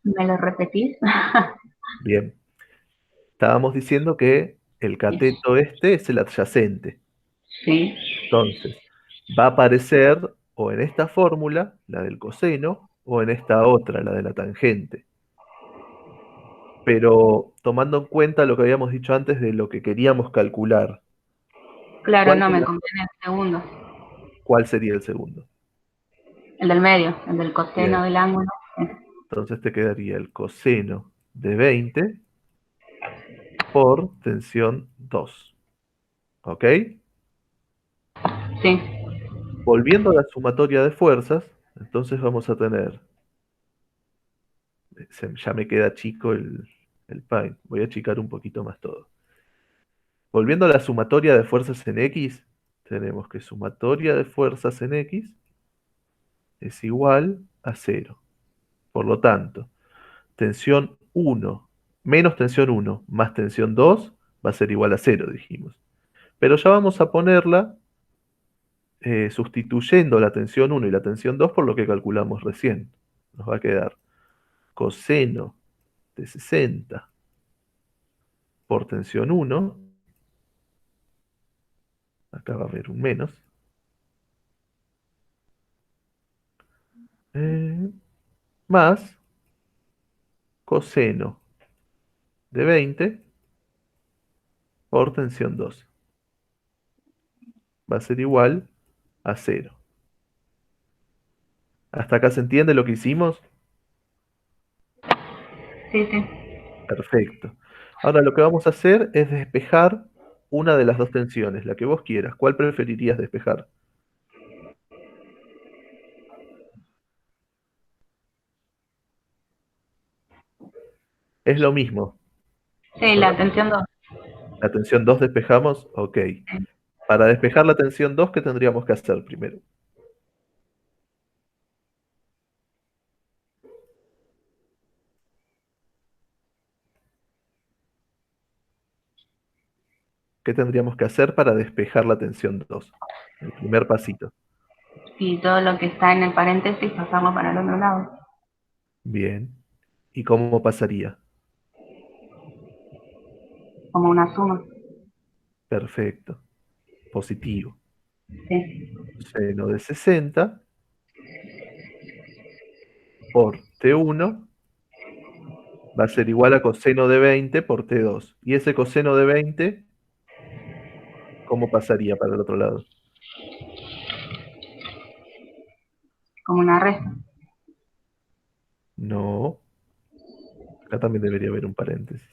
¿Me lo repetís? Bien, estábamos diciendo que el cateto este es el adyacente. Sí. Entonces, va a aparecer o en esta fórmula, la del coseno, o en esta otra, la de la tangente. Pero tomando en cuenta lo que habíamos dicho antes de lo que queríamos calcular, Claro, ¿cuál, no, me conviene el segundo. cuál sería el segundo? El del medio, el del coseno Bien, del ángulo. entonces te quedaría el coseno de 20 por tensión 2. ¿Ok? Sí. Volviendo a la sumatoria de fuerzas, Entonces vamos a tener, ya me queda chico el Paint, voy a achicar un poquito más todo. Volviendo a la sumatoria de fuerzas en X, tenemos que sumatoria de fuerzas en X es igual a 0. Por lo tanto, tensión 1 menos tensión 1 más tensión 2 va a ser igual a 0, dijimos. Pero ya vamos a ponerla sustituyendo la tensión 1 y la tensión 2 por lo que calculamos recién. Nos va a quedar coseno de 60 por tensión 1, acá va a haber un menos, más coseno de 20 por tensión 2. Va a ser igual a 0. ¿Hasta acá se entiende lo que hicimos? Sí, sí. Perfecto. Ahora lo que vamos a hacer es despejar una de las dos tensiones, la que vos quieras. ¿Cuál preferirías despejar? Es lo mismo. Sí, la tensión 2. La tensión 2 despejamos, ok. Para despejar la tensión 2, ¿qué tendríamos que hacer primero? ¿Qué tendríamos que hacer para despejar la tensión 2? El primer pasito. Y todo lo que está en el paréntesis pasamos para el otro lado, Bien. ¿Y cómo pasaría? como una suma. Perfecto. Positivo. Sí, Seno de 60 por T1 va a ser igual a coseno de 20 por T2. ¿Y ese coseno de 20, cómo pasaría para el otro lado? como una resta. No. Acá también debería haber un paréntesis.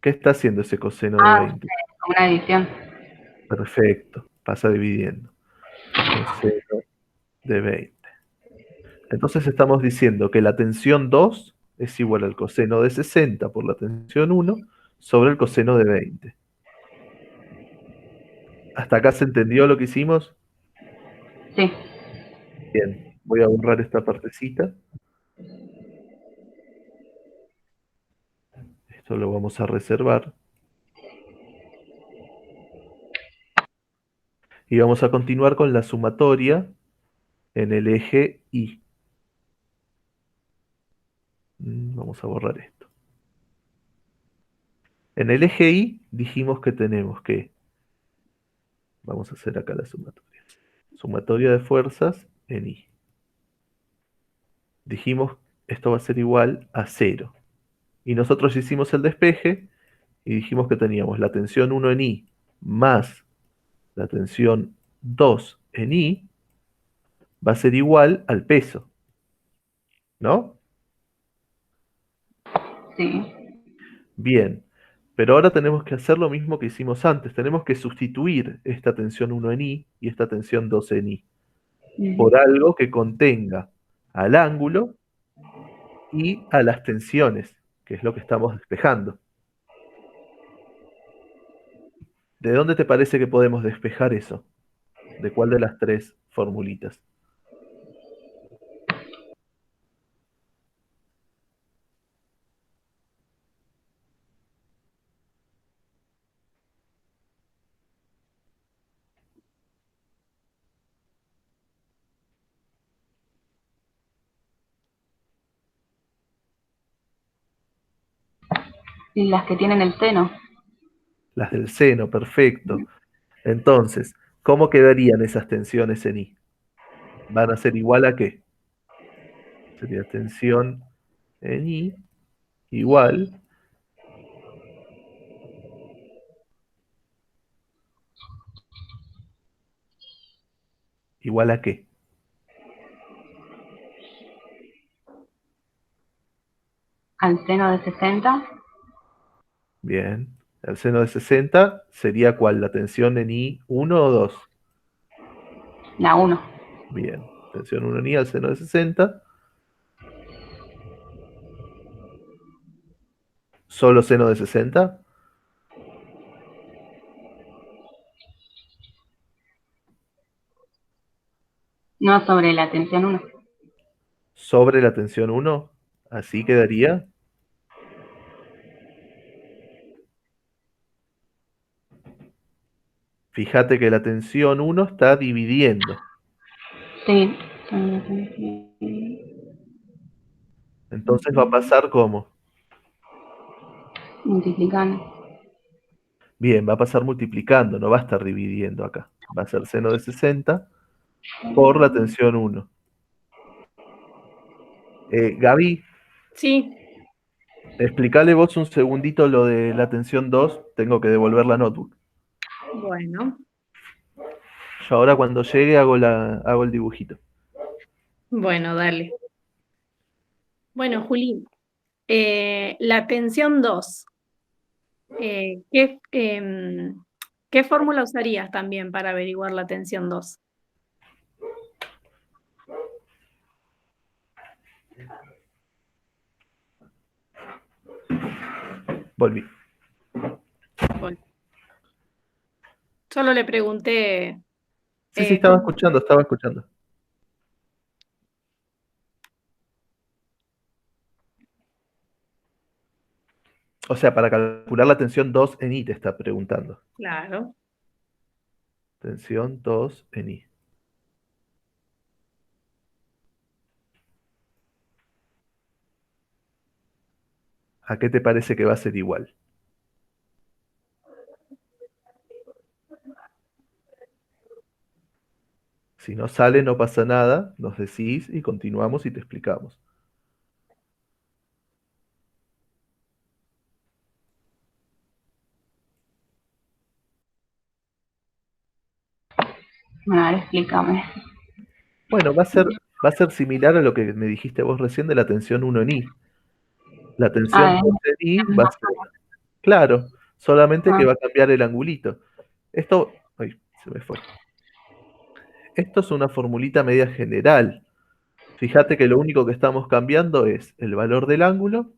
¿Qué está haciendo ese coseno de Ah, 20? como una división. Perfecto. Pasa dividiendo. Coseno de 20. Entonces estamos diciendo que la tensión 2 es igual al coseno de 60 por la tensión 1 sobre el coseno de 20. ¿Hasta acá se entendió lo que hicimos? Sí, Bien, voy a borrar esta partecita. Esto lo vamos a reservar. Y vamos a continuar con la sumatoria en el eje Y. Vamos a borrar esto. En el eje Y dijimos que tenemos que, vamos a hacer acá la sumatoria. Sumatoria de fuerzas en Y. Dijimos esto va a ser igual a 0. Y nosotros hicimos el despeje y dijimos que teníamos la tensión 1 en I más la tensión 2 en I va a ser igual al peso, ¿no? sí. Bien, pero ahora tenemos que hacer lo mismo que hicimos antes. Tenemos que sustituir esta tensión 1 en I y esta tensión 2 en I por algo que contenga al ángulo y a las tensiones, que es lo que estamos despejando. ¿De dónde te parece que podemos despejar eso? ¿De cuál de las tres formulitas? Y las que tienen el seno. Las del seno, perfecto. Entonces, ¿cómo quedarían esas tensiones en I? ¿Van a ser igual a qué? Sería tensión en I igual, ¿igual a qué? Al seno de 60. Bien. El seno de 60 sería ¿cuál? ¿La tensión en I 1 o 2? La 1. Bien, tensión 1 ni al seno de 60. ¿Solo seno de 60? No, sobre la tensión 1. Sobre la tensión 1. Así quedaría. Fíjate que la tensión 1 está dividiendo. Sí. Sobre la tensión. Entonces va a pasar como. Multiplicando. Bien, va a pasar multiplicando, no va a estar dividiendo acá. Va a ser seno de 60 por la tensión 1. Gaby, Sí, explícale vos un segundito lo de la tensión 2. Tengo que devolver la notebook. bueno, Yo ahora cuando llegue hago el dibujito. bueno, dale. Bueno, Juli, la tensión 2, ¿qué fórmula usarías también para averiguar la tensión 2? Volví. Bueno, solo le pregunté Sí, sí, estaba cómo. escuchando, estaba escuchando. O sea, para calcular la tensión 2 en I te está preguntando. Claro. Tensión 2 en I. ¿A qué te parece que va a ser igual? Si no sale, no pasa nada, nos decís y continuamos y te explicamos. Bueno, a ver, explícame. Bueno, va a ser similar a lo que me dijiste vos recién de la tensión 1 en I. La tensión Ah, 2 en es I la va a misma ser, forma. claro, solamente que Ah, va a cambiar el angulito. Esto, ay, se me fue. Esto es una formulita media general. Fíjate que lo único que estamos cambiando es el valor del ángulo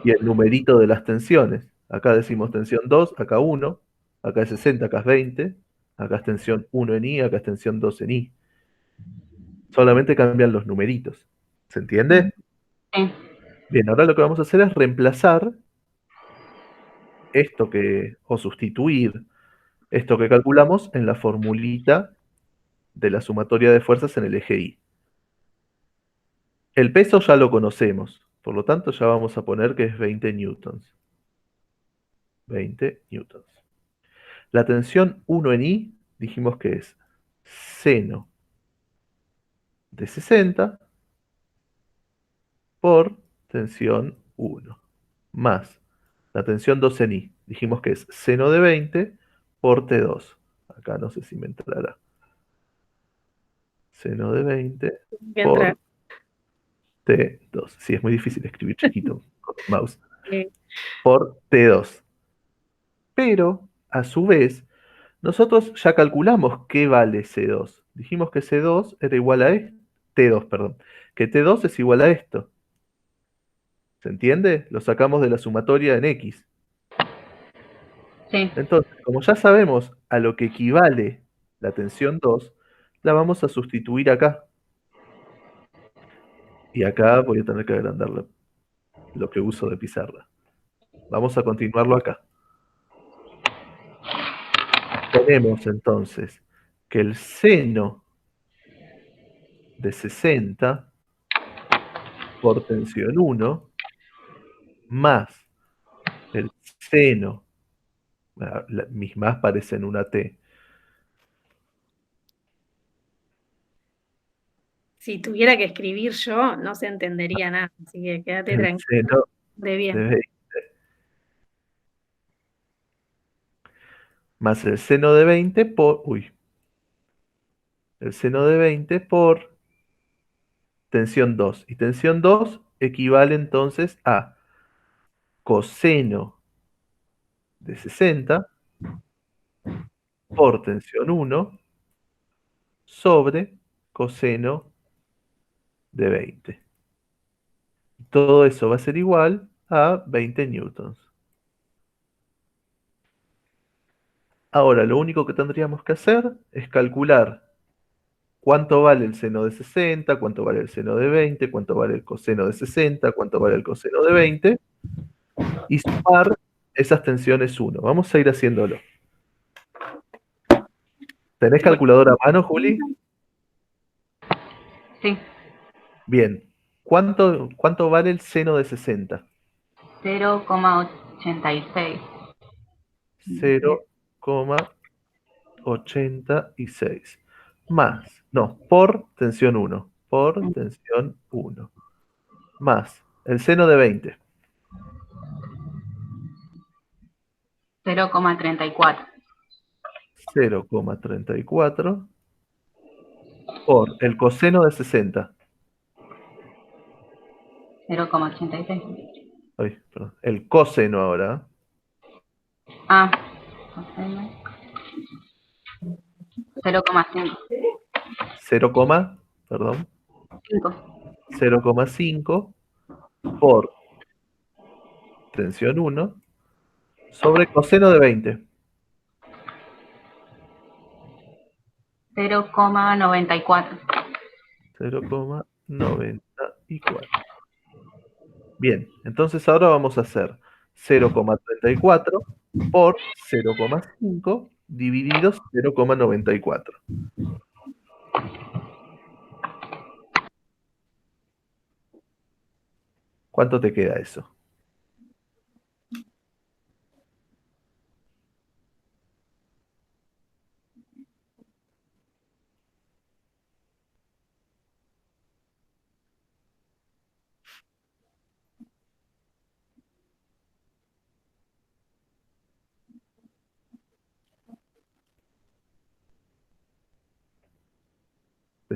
y el numerito de las tensiones. Acá decimos tensión 2, acá 1, acá es 60, acá es 20, acá es tensión 1 en I, acá es tensión 2 en I. Solamente cambian los numeritos. ¿Se entiende? sí. Bien, ahora lo que vamos a hacer es reemplazar esto o sustituir esto que calculamos en la formulita de la sumatoria de fuerzas en el eje Y. El peso ya lo conocemos, por lo tanto ya vamos a poner que es 20 newtons. 20 newtons. La tensión 1 en I dijimos que es seno de 60 por tensión 1 más la tensión 2 en I. Dijimos que es seno de 20 por T2. Acá no sé si me entrará. Seno de 20 Tiene que entrar. por T2. Sí, es muy difícil escribir chiquito con el mouse. Eh, Por T2. Pero, a su vez, nosotros ya calculamos qué vale C2. Dijimos que C2 era igual a esto. T2, perdón. Que T2 es igual a esto. ¿Se entiende? Lo sacamos de la sumatoria en X. Sí. Entonces, como ya sabemos a lo que equivale la tensión 2, la vamos a sustituir acá. Y acá voy a tener que agrandar lo que uso de pizarra. Vamos a continuarlo acá. Tenemos entonces que el seno de 60 por tensión 1 más el seno, mis más parecen una T, si tuviera que escribir yo, no se entendería nada, así que quédate el tranquilo, seno de de bien. 20 más el seno de 20 por, el seno de 20 por tensión 2. Y tensión 2 equivale entonces a coseno de 60 por tensión 1 sobre coseno de 20. Todo eso va a ser igual a 20 newtons. Ahora, lo único que tendríamos que hacer es calcular cuánto vale el seno de 60, cuánto vale el seno de 20, cuánto vale el coseno de 60, cuánto vale el coseno de 20, y sumar esas tensiones 1. Vamos a ir haciéndolo. ¿Tenés Bueno, calculadora a mano, Juli? Sí, Bien. ¿Cuánto vale el seno de 60? 0,86. 0,86. Más, no, por tensión 1. Por tensión 1. Más, el seno de 20. 0,34. 0,34 por el coseno de 60. 0,86. Ay, perdón. El coseno ahora. Ah, 0,5. 0, perdón. 5. 0,5 por tensión 1 sobre coseno de 20. 0,94. 0,94. Bien, entonces ahora vamos a hacer 0,34 por 0,5 dividido 0,94. ¿Cuánto te queda eso?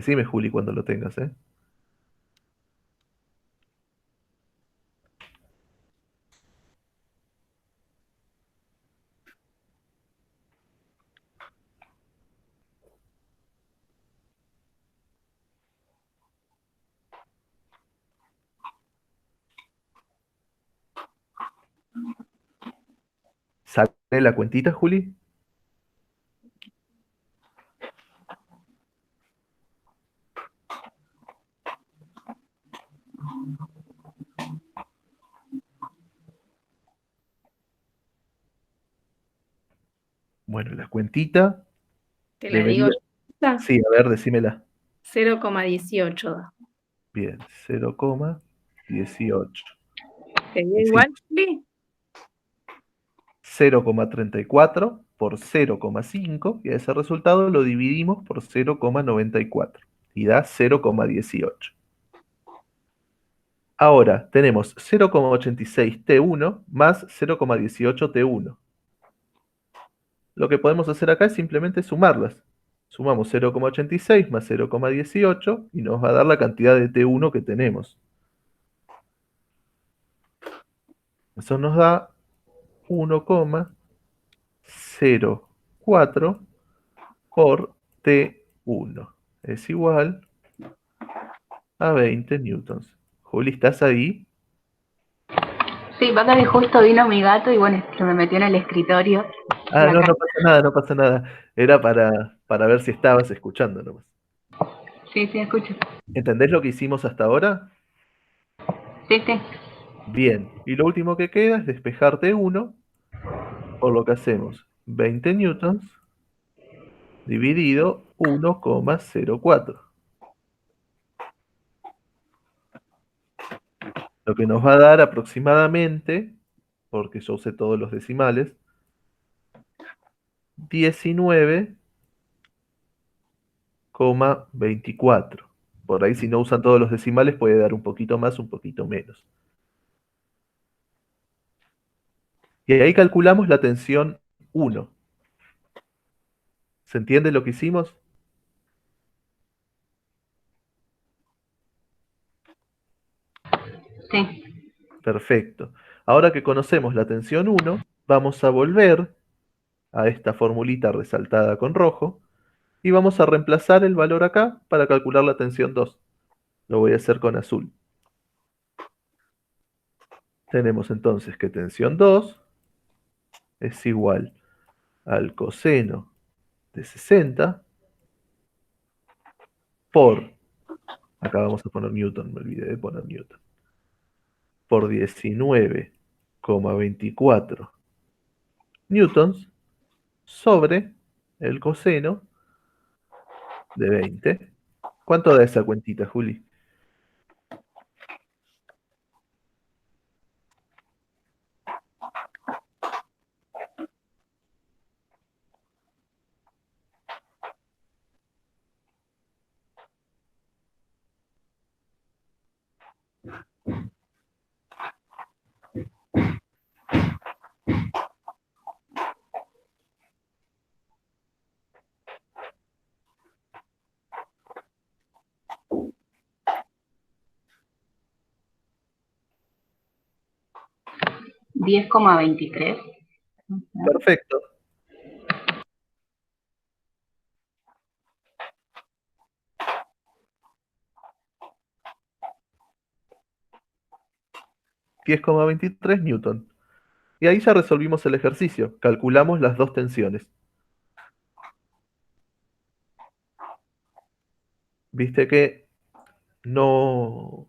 Decime, Juli, cuando lo tengas, ¿eh? ¿Sale la cuentita, Juli? Bueno, la cuentita te la digo debería... yo. Sí, a ver, decímela. 0,18 da. Bien, 0,18. ¿Te dio Hicimos igual, Juli? 0,34 por 0,5 y a ese resultado lo dividimos por 0,94 y da 0,18. Ahora tenemos 0,86 T1 más 0,18 T1. Lo que podemos hacer acá es simplemente sumarlas. Sumamos 0,86 más 0,18 y nos va a dar la cantidad de T1 que tenemos. Eso nos da 1,04 por T1. Es igual a 20 newtons. Juli, ¿estás ahí? Sí, pasa que justo vino mi gato y bueno, se me metió en el escritorio. Ah, Y no, acá. no pasa nada, no pasa nada. Era para ver si estabas escuchando nomás. Sí, sí, escucho. ¿Entendés lo que hicimos hasta ahora? Sí, sí. Bien. Y lo último que queda es despejar T1, por lo que hacemos 20 newtons dividido 1,04. Lo que nos va a dar aproximadamente, porque yo usé todos los decimales, 19,24. Por ahí si no usan todos los decimales puede dar un poquito más, un poquito menos. Y ahí calculamos la tensión 1. ¿Se entiende lo que hicimos? Sí. Perfecto. Ahora que conocemos la tensión 1, vamos a volver a esta formulita resaltada con rojo Y vamos a reemplazar el valor acá para calcular la tensión 2. Lo voy a hacer con azul. Tenemos entonces que tensión 2 es igual al coseno de 60 por, acá vamos a poner Newton, me olvidé de poner Newton, por 19,24 newtons sobre el coseno de 20. ¿Cuánto da esa cuentita, Juli? $10,23. Perfecto. $10,23 newton. Y ahí ya resolvimos el ejercicio. Calculamos las dos tensiones. Viste que no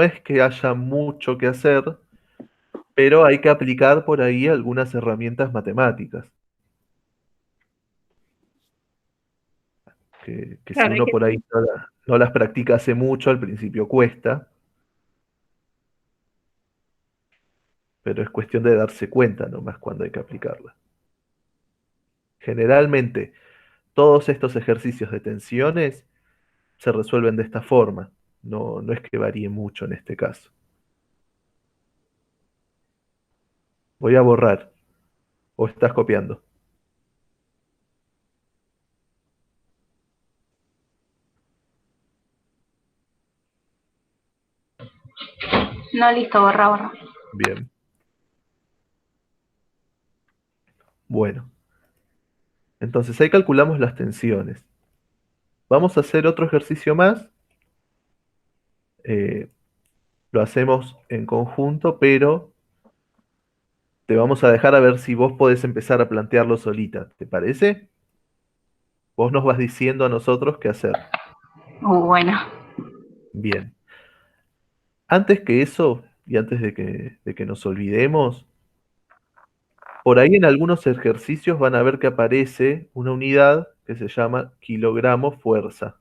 es que haya mucho que hacer, pero hay que aplicar por ahí algunas herramientas matemáticas, que si Claro, hay uno que por ahí no las practica hace mucho, al principio cuesta, pero es cuestión de darse cuenta nomás cuando hay que aplicarla. Generalmente, todos estos ejercicios de tensiones se resuelven de esta forma. No es que varíe mucho en este caso. Voy a borrar. ¿O estás copiando? No, listo, borra, borra. Bien. Bueno, entonces ahí calculamos las tensiones. Vamos a hacer otro ejercicio más. eh, lo hacemos en conjunto, pero te vamos a dejar a ver si vos podés empezar a plantearlo solita. ¿Te parece? Vos nos vas diciendo a nosotros qué hacer. Bueno, Bien. Antes que eso, y antes de que nos olvidemos, por ahí en algunos ejercicios van a ver que aparece una unidad que se llama kilogramo fuerza.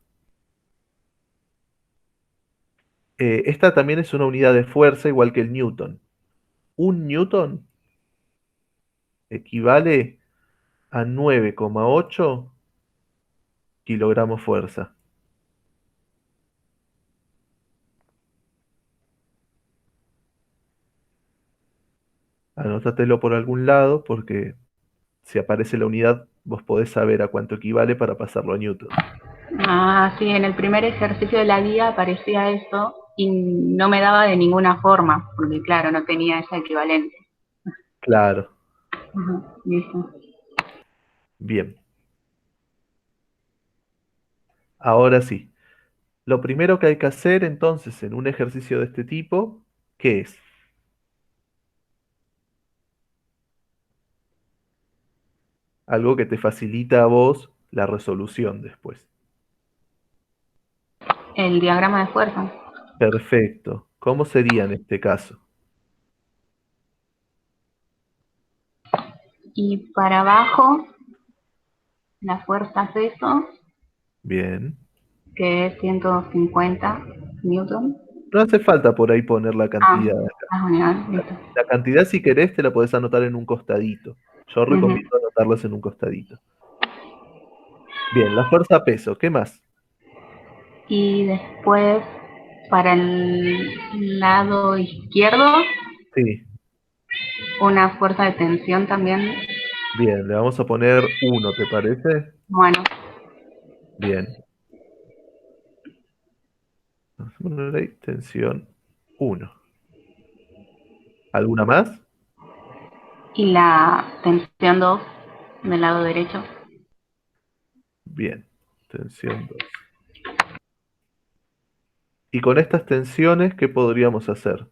Esta también es una unidad de fuerza igual que el newton. Un newton equivale a 9,8 kilogramos fuerza. Anótatelo por algún lado porque si aparece la unidad vos podés saber a cuánto equivale para pasarlo a newton. sí, en el primer ejercicio de la guía aparecía eso y no me daba de ninguna forma, porque claro, no tenía esa equivalente. Claro, Listo. bien. Ahora sí. Lo primero que hay que hacer entonces en un ejercicio de este tipo, ¿qué es? Algo que te facilita a vos la resolución después. El diagrama de fuerza. Perfecto. ¿Cómo sería en este caso? Y para abajo, la fuerza peso, Bien. que es 150 newton. No hace falta por ahí poner la cantidad. Unidad, listo. La cantidad, si querés, te la podés anotar en un costadito. Yo recomiendo anotarlas en un costadito. Bien, la fuerza peso, ¿qué más? Y después, para el lado izquierdo, Sí, una fuerza de tensión también. bien, le vamos a poner 1, ¿te parece? Bueno, Bien. Vamos a poner ahí tensión 1. ¿Alguna más? y la tensión 2 del lado derecho. Bien. tensión 2. Y con estas tensiones, ¿qué podríamos hacer?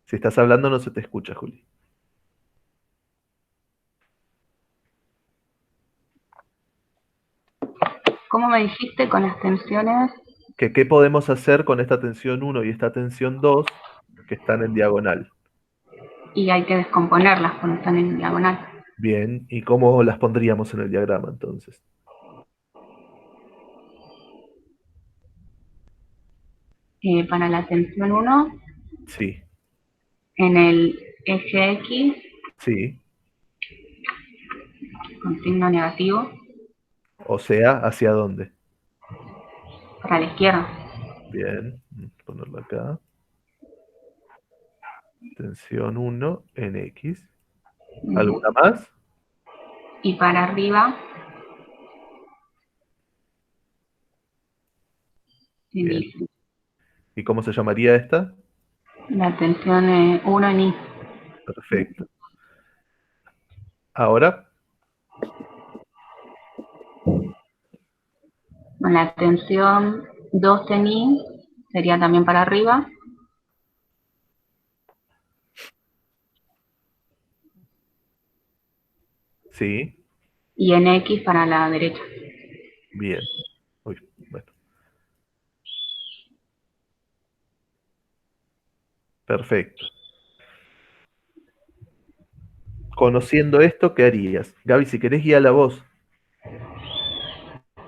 Si estás hablando no se te escucha, Juli. ¿Cómo me dijiste con las tensiones? ¿Qué podemos hacer con esta tensión 1 y esta tensión 2 que están en diagonal? Y hay que descomponerlas cuando están en diagonal. Bien, ¿y cómo las pondríamos en el diagrama entonces? Para la tensión 1, Sí, en el eje X, sí. con signo negativo, O sea, ¿hacia dónde? para la izquierda. Bien, ponerlo acá. Tensión 1 en X. ¿Alguna más? Y para arriba, en Bien. Y. ¿Y cómo se llamaría esta? La tensión 1 en Y. Perfecto. Ahora, Con la tensión 2 en Y sería también para arriba. sí, Y en X para la derecha. bien. Uy, bueno, perfecto. Conociendo esto, ¿qué harías? Gaby, si querés guía la voz.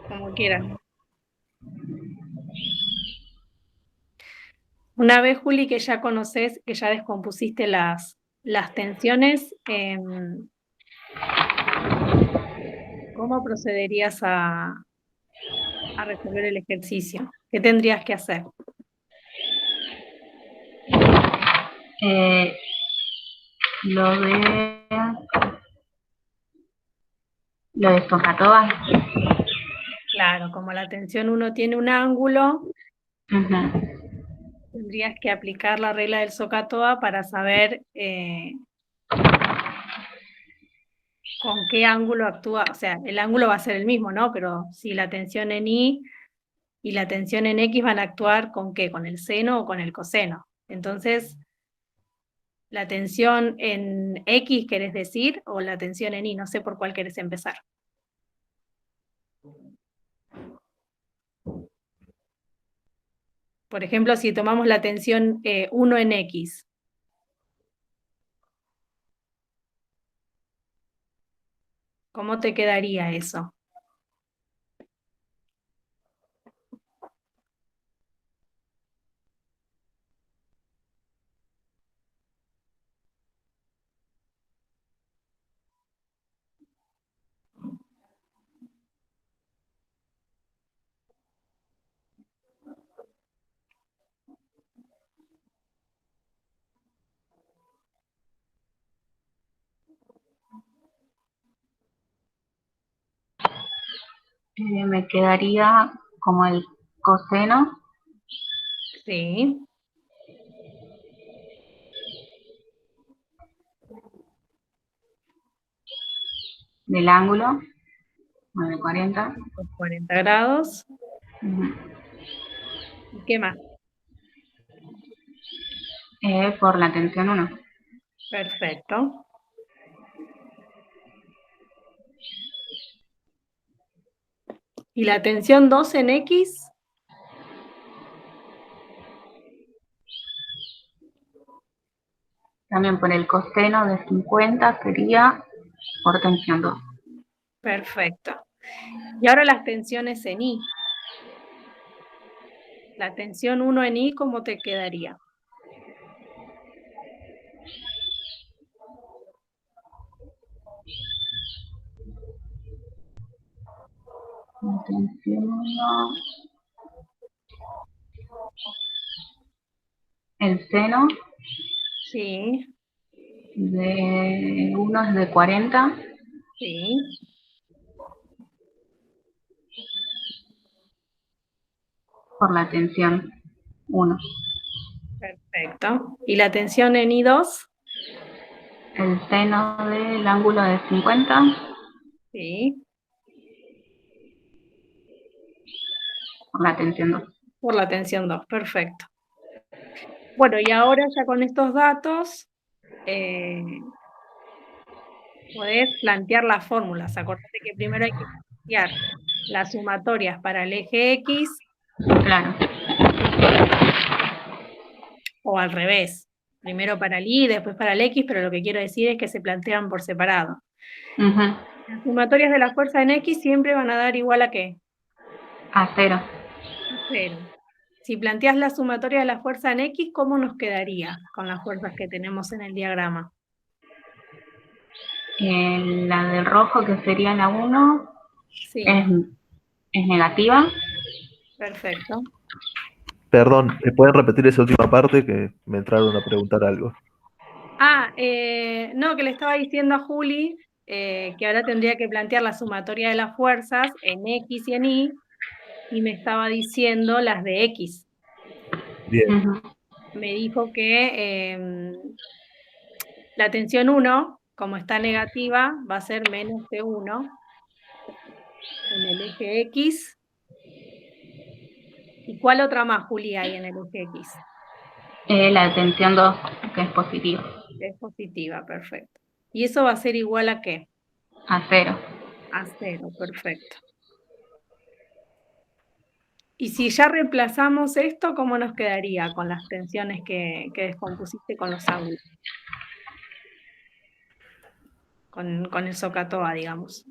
Como quieran. Una vez, Juli, que ya conoces, que ya descompusiste las tensiones, ¿cómo procederías a resolver el ejercicio? ¿Qué tendrías que hacer? Eh, lo de Stojakova. Claro, como la tensión 1 tiene un ángulo, Ujú. tendrías que aplicar la regla del SOHCAHTOA para saber con qué ángulo actúa, o sea, el ángulo va a ser el mismo, ¿no? Pero si la tensión en Y y la tensión en X van a actuar ¿con qué? ¿Con el seno o con el coseno? Entonces, ¿la tensión en X querés decir o la tensión en Y? No sé por cuál querés empezar. Por ejemplo, si tomamos la tensión 1 en X, ¿cómo te quedaría eso? Me quedaría como el coseno Sí, del ángulo, 940. por 40 grados. Ujú. ¿Y qué más? Por la tensión 1. Perfecto. ¿Y la tensión 2 en X? También por el coseno de 50 sería por tensión 2. Perfecto. Y ahora las tensiones en Y. La tensión 1 en Y, ¿cómo te quedaría? Tensión 1, el seno Sí, de 1 es de 40 sí. por la tensión 1. Perfecto. ¿Y la tensión en I2? El seno del ángulo de 50 Sí, por la tensión 2. por la tensión 2. Perfecto. Bueno, y ahora ya con estos datos podés plantear las fórmulas. Acordate que primero hay que plantear las sumatorias para el eje X Claro. o al revés. Primero para el Y, después para el X, pero lo que quiero decir es que se plantean por separado. Ujú. Las sumatorias de la fuerza en X siempre van a dar igual a ¿qué? A 0. A 0. Si planteas la sumatoria de la fuerza en X, ¿cómo nos quedaría con las fuerzas que tenemos en el diagrama? La del rojo, que sería la 1, Sí, es negativa. perfecto. Perdón, ¿me pueden repetir esa última parte que me entraron a preguntar algo? No, que le estaba diciendo a Juli que ahora tendría que plantear la sumatoria de las fuerzas en X y en Y me estaba diciendo las de X. Bien, Ujú. Me dijo que la tensión 1, como está negativa, va a ser menos T1 en el eje X. ¿Y cuál otra más, Juli, hay en el eje X? La tensión 2, que es positiva. Es positiva, perfecto. ¿Y eso va a ser igual a qué? A 0. A 0, perfecto. Y si ya reemplazamos esto, ¿cómo nos quedaría con las tensiones que descompusiste con los ángulos? Con el SOHCAHTOA, digamos.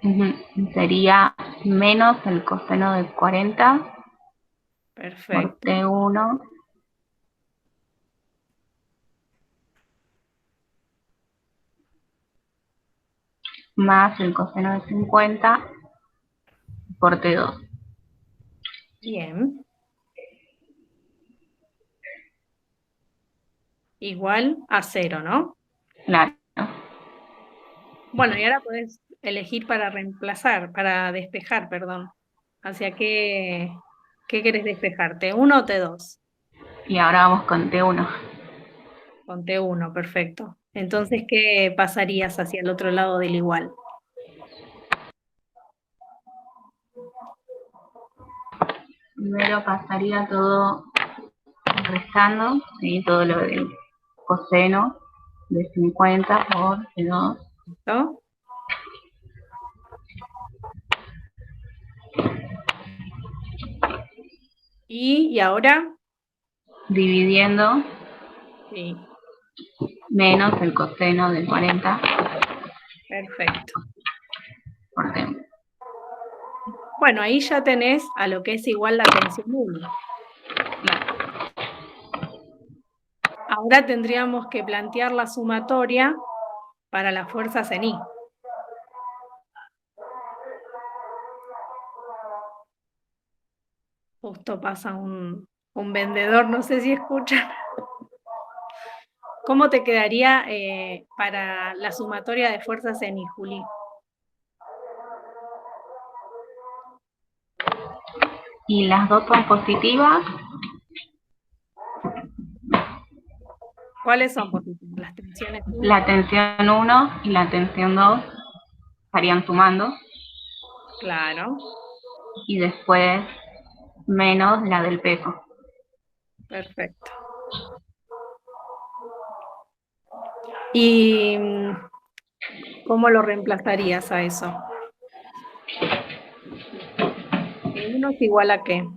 Ujú. Sería menos el coseno de 40 por Perfecto. T1 más el coseno de 50 por T2. Bien. Igual a 0, ¿no? Claro. Bueno, y ahora podés elegir para reemplazar, para despejar, perdón. ¿Hacia qué querés despejar? ¿T1 o T2? Y ahora vamos con T1. Con T1, perfecto. Entonces, ¿qué pasarías hacia el otro lado del igual? Primero pasaría todo restando, ¿sí? Todo lo del coseno de 50 por T2. ¿No? ¿Y ahora? Dividiendo Sí, menos el coseno del 40 perfecto. por T1. Bueno, ahí ya tenés a lo que es igual la tensión 1. Claro. Ahora tendríamos que plantear la sumatoria para las fuerzas en I. Justo pasa un vendedor, no sé si escuchan. ¿Cómo te quedaría para la sumatoria de fuerzas en I, Juli? Y las dos son positivas. ¿Cuáles son positivas? Las tensiones 1. La tensión 1 y la tensión 2 estarían sumando. Claro, Y después menos la del peso. perfecto. ¿Y cómo lo reemplazarías a eso? T1 es igual a qué?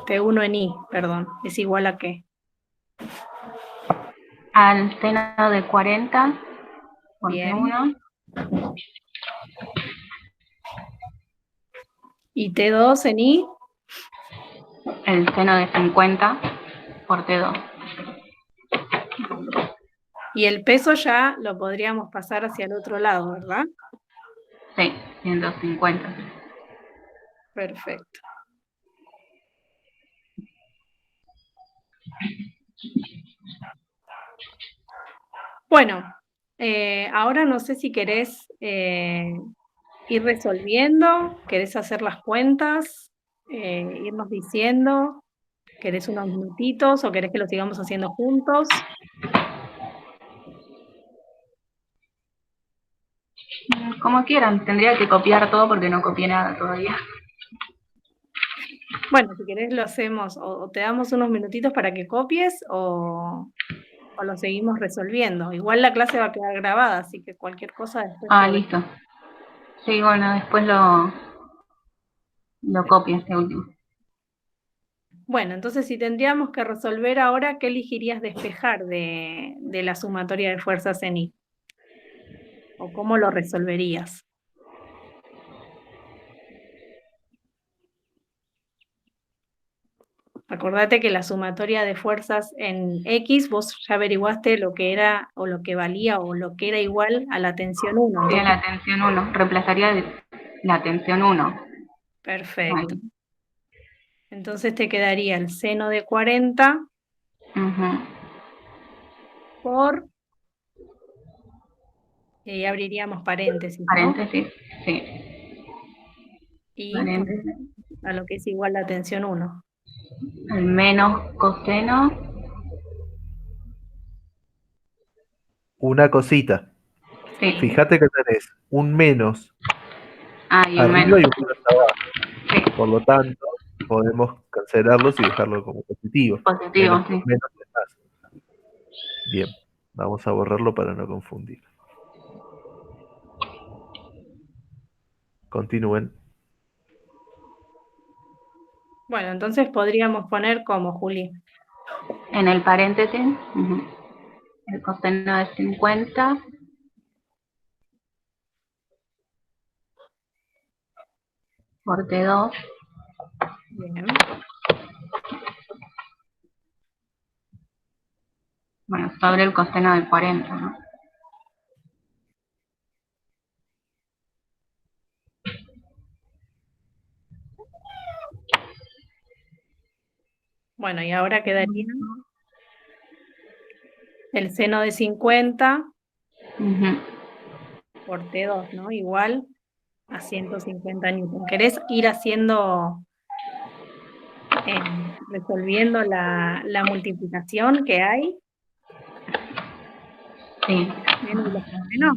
T1 en I, perdón, es igual a qué? Al seno de 40 por Bien. T1 ¿Y T2 en I? el seno de 50 por T2. Y el peso ya lo podríamos pasar hacia el otro lado, ¿verdad? Sí, 150. Perfecto. Bueno, ahora no sé si querés ir resolviendo, querés hacer las cuentas, irnos diciendo. ¿Querés unos minutitos o querés que lo sigamos haciendo juntos? Como quieran, tendría que copiar todo porque no copié nada todavía. Bueno, si querés lo hacemos, o te damos unos minutitos para que copies o lo seguimos resolviendo. Igual la clase va a quedar grabada, así que cualquier cosa después Ah, lo ves. listo. Sí, bueno, después lo copio este último. Bueno, entonces si tendríamos que resolver ahora, ¿qué elegirías despejar de la sumatoria de fuerzas en I? ¿O cómo lo resolverías? Acordate que la sumatoria de fuerzas en X, vos ya averiguaste lo que era o lo que valía o lo que era igual a la tensión 1. Sí, a Entonces, la tensión 1. Reemplazaría la tensión 1. perfecto. Ahí. Entonces te quedaría el seno de 40 por, y ahí abriríamos paréntesis, ¿no? Paréntesis, sí. Y Paréntesis. a lo que es igual la tensión 1. El menos coseno. Una cosita. Sí. Fíjate que tenés un menos Y un arriba menos. y un menos abajo. Sí. Por lo tanto, podemos cancelarlos y dejarlo como positivo. Positivo, sí. Menos es más. Bien, vamos a borrarlo para no confundir. Continúen. Bueno, entonces podríamos poner como, Juli. En el paréntesis, el coseno de 50 por T2. Bien. Bueno, sobre el coseno de 40, ¿no? Bueno, y ahora quedaría el seno de 50 por T2, ¿no? Igual a 150 newton. ¿Querés ir haciendo, resolviendo la multiplicación que hay? Sí. Menos y los cosenos.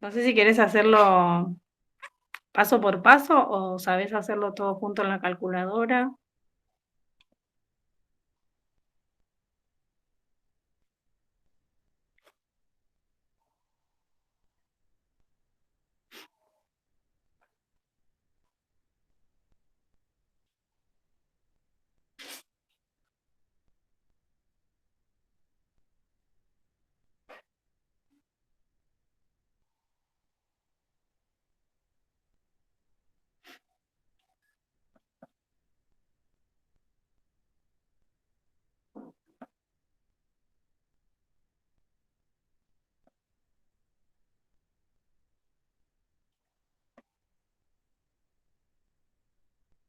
No sé si querés hacerlo paso por paso o sabés hacerlo todo junto en la calculadora.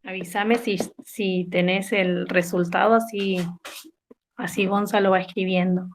Avísame si tenés el resultado, así Gonzalo va escribiendo.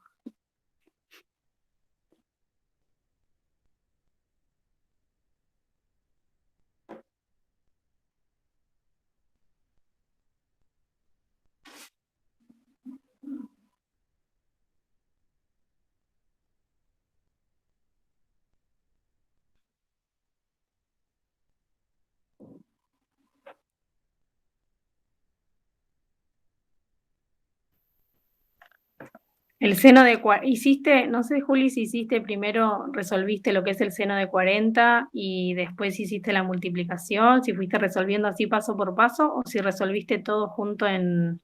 El seno de 40, hiciste, no sé, Juli, si hiciste primero, resolviste lo que es el seno de 40 y después hiciste la multiplicación, si fuiste resolviendo así paso por paso o si resolviste todo junto en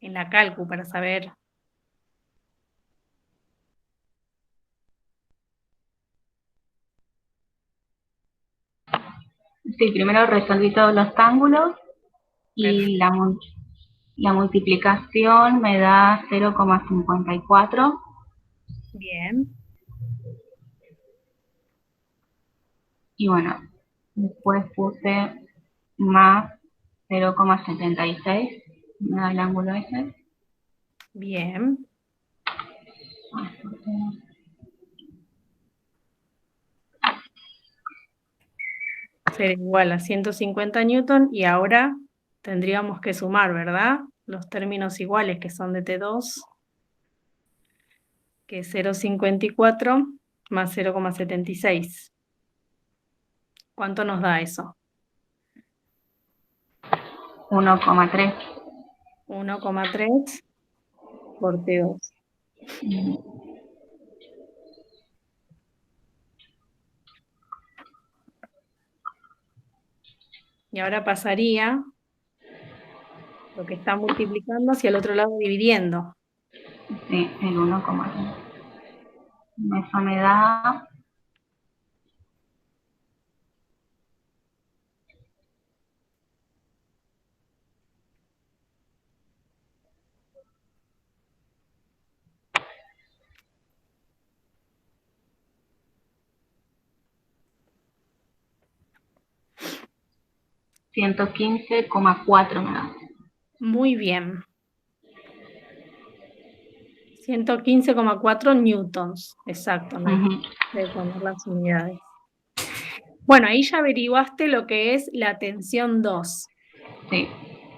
la calcu para saber. Sí, primero resolví todos los ángulos y Perfecto. la multiplicación me da 0,54. Bien. Y bueno, después puse más 0,76, me da el ángulo ese. Bien. Será igual a 150 newton y ahora tendríamos que sumar, ¿verdad? Los términos iguales que son de T2, que es 0,54 más 0,76. ¿Cuánto nos da eso? 1,3. 1,3 por T2. Y ahora pasaría lo que está multiplicando hacia el otro lado dividiendo. Sí, el 1,3. Eso me da 115,4 me da. Muy bien. 115,4 newtons. Exacto, no hay que poner las unidades. Bueno, ahí ya averiguaste lo que es la tensión 2. Sí.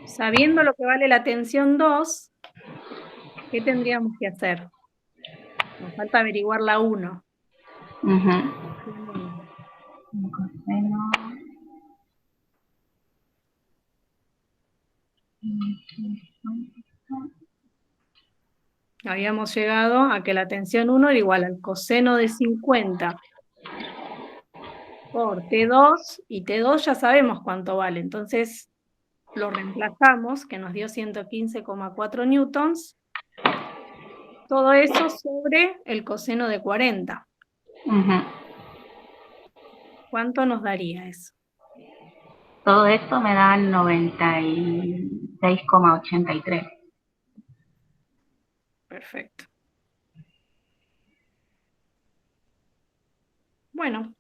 Sabiendo lo que vale la tensión 2, ¿qué tendríamos que hacer? Nos falta averiguar la 1. Habíamos llegado a que la tensión 1 era igual al coseno de 50 por T2, y T2 ya sabemos cuánto vale, entonces lo reemplazamos, que nos dio 115,4 newtons, todo eso sobre el coseno de 40. ¿Cuánto nos daría eso? Todo esto me da 96,83. Perfecto. Bueno,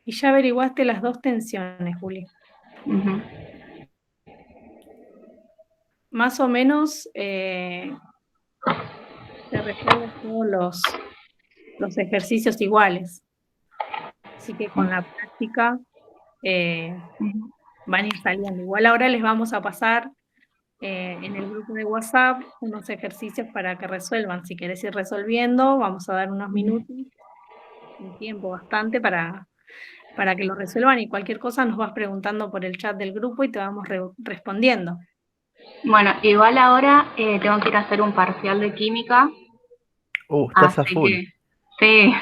y ya averiguaste las dos tensiones, Juli. Más o menos te resuelven todos los ejercicios iguales. Así que con la práctica van a ir saliendo. Igual ahora les vamos a pasar en el grupo de WhatsApp unos ejercicios para que resuelvan. Si querés ir resolviendo, vamos a dar unos minutos, un tiempo bastante para que lo resuelvan, y cualquier cosa nos vas preguntando por el chat del grupo y te vamos respondiendo. Bueno, igual ahora tengo que ir a hacer un parcial de química. Estás a Así full. que,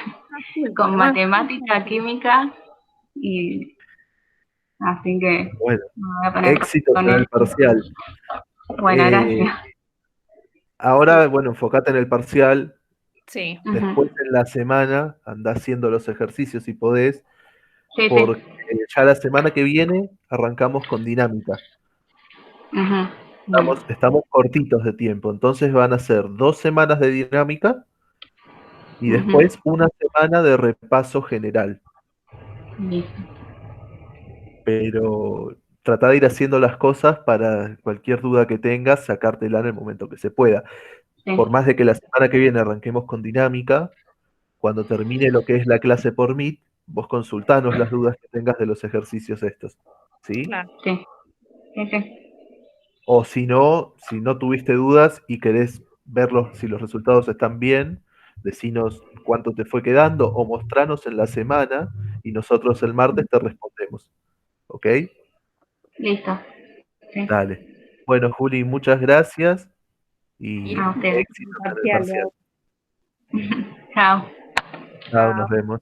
sí, con Bueno, matemática, química, y así que Bueno, me voy a poner éxitos con en el eso. parcial. Bueno, gracias. Ahora, bueno, enfócate en el parcial. Sí. Después en la semana anda haciendo los ejercicios si podés, Sí, porque ya la semana que viene arrancamos con dinámica. Estamos cortitos de tiempo, entonces van a ser 2 semanas de dinámica y después una semana de repaso general. Pero trata de ir haciendo las cosas para cualquier duda que tengas, sacártela en el momento que se pueda. Sí. Por más de que la semana que viene arranquemos con dinámica, cuando termine lo que es la clase por Meet, vos consultanos las dudas que tengas de los ejercicios estos, ¿sí? Claro. Sí. Sí, sí. O si no tuviste dudas y querés verlos, si los resultados están bien, decinos cuánto te fue quedando o mostranos en la semana y nosotros el martes te respondemos. ¿Ok? Listo. Sí. Dale. Bueno, Juli, muchas gracias y A ustedes. éxitos en el parcial. Chao. Chao, nos vemos.